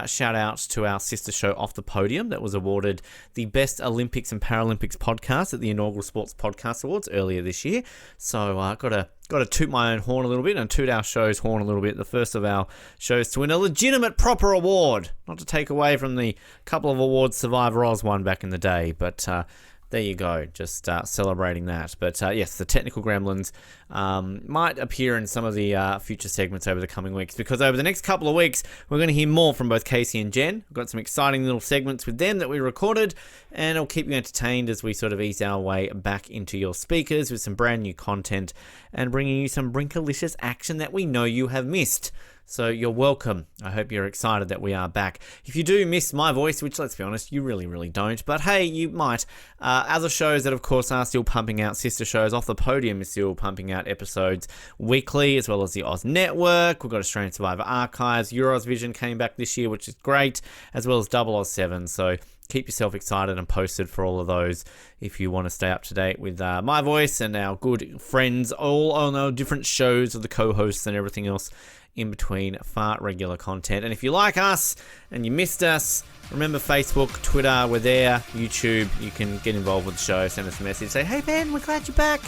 Shout out to our sister show Off the Podium that was awarded the Best Olympics and Paralympics podcast at the inaugural Sports Podcast Awards earlier this year. So got to toot my own horn a little bit and toot our show's horn a little bit. The first of our shows to win a legitimate proper award. Not to take away from the couple of awards Survivor Oz won back in the day, but there you go, just celebrating that. But yes, the technical gremlins might appear in some of the future segments over the coming weeks, because over the next couple of weeks, we're going to hear more from both Casey and Jen. We've got some exciting little segments with them that we recorded, and it'll keep you entertained as we sort of ease our way back into your speakers with some brand new content and bringing you some Brinkalicious action that we know you have missed. So you're welcome. I hope you're excited that we are back. If you do miss my voice, which, let's be honest, you really, really don't, but hey, you might. Other shows that, of course, are still pumping out sister shows. Off the Podium is still pumping out episodes weekly, as well as the Oz Network. We've got Australian Survivor Archives. Euros Vision came back this year, which is great, as well as Double Oz 7. So keep yourself excited and posted for all of those if you want to stay up to date with my voice and our good friends all on our different shows of the co-hosts and everything else in between far regular content. And if you like us and you missed us, remember Facebook, Twitter, we're there, YouTube. You can get involved with the show, send us a message, say, hey Ben, we're glad you're back.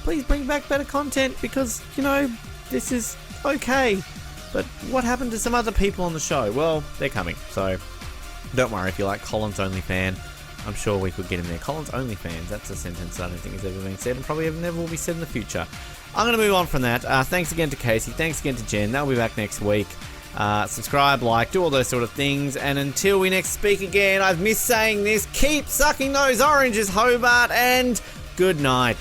Please bring back better content because, you know, this is okay. But what happened to some other people on the show? Well, they're coming. So don't worry if you like Colin's OnlyFan. I'm sure we could get him there. Colin's OnlyFans, that's a sentence that I don't think has ever been said and probably never will be said in the future. I'm going to move on from that. Thanks again to Casey. Thanks again to Jen. They'll be back next week. Subscribe, like, do all those sort of things. And until we next speak again, I've missed saying this. Keep sucking those oranges, Hobart, and good night.